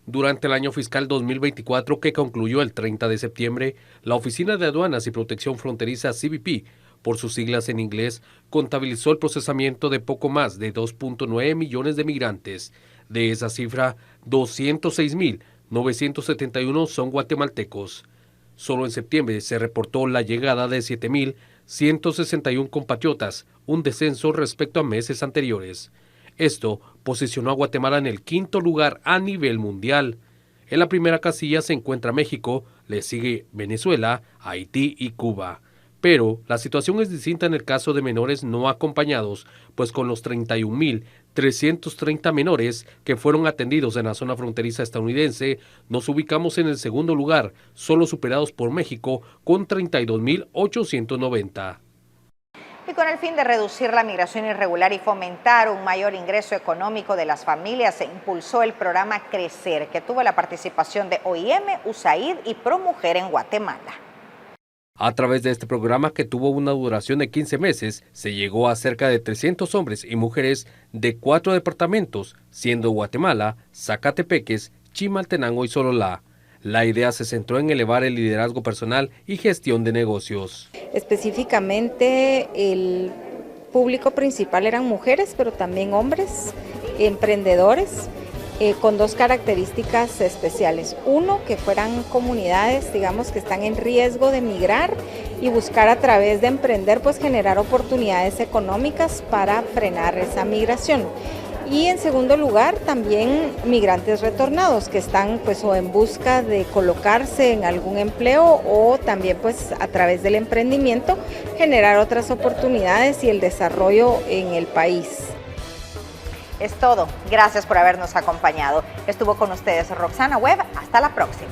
Durante el año fiscal 2024, que concluyó el 30 de septiembre, la Oficina de Aduanas y Protección Fronteriza CBP, por sus siglas en inglés, contabilizó el procesamiento de poco más de 2.9 millones de migrantes. De esa cifra, 206,971 son guatemaltecos. Solo en septiembre se reportó la llegada de 7.161 compatriotas, un descenso respecto a meses anteriores. Esto posicionó a Guatemala en el 5º lugar a nivel mundial. En la primera casilla se encuentra México, le sigue Venezuela, Haití y Cuba. Pero la situación es distinta en el caso de menores no acompañados, pues con los 31.330 menores que fueron atendidos en la zona fronteriza estadounidense, nos ubicamos en el 2º lugar, solo superados por México con 32.890. Y con el fin de reducir la migración irregular y fomentar un mayor ingreso económico de las familias, se impulsó el programa Crecer, que tuvo la participación de OIM, USAID y ProMujer en Guatemala. A través de este programa, que tuvo una duración de 15 meses, se llegó a cerca de 300 hombres y mujeres de 4 departamentos, siendo Guatemala, Zacatepeques, Chimaltenango y Sololá. La idea se centró en elevar el liderazgo personal y gestión de negocios. Específicamente, el público principal eran mujeres, pero también hombres, emprendedores, con 2 características especiales. Uno, que fueran comunidades, digamos, que están en riesgo de migrar y buscar a través de emprender, pues generar oportunidades económicas para frenar esa migración. Y en segundo lugar, también migrantes retornados que están pues o en busca de colocarse en algún empleo o también pues a través del emprendimiento generar otras oportunidades y el desarrollo en el país. Es todo. Gracias por habernos acompañado. Estuvo con ustedes Roxana Webb. Hasta la próxima.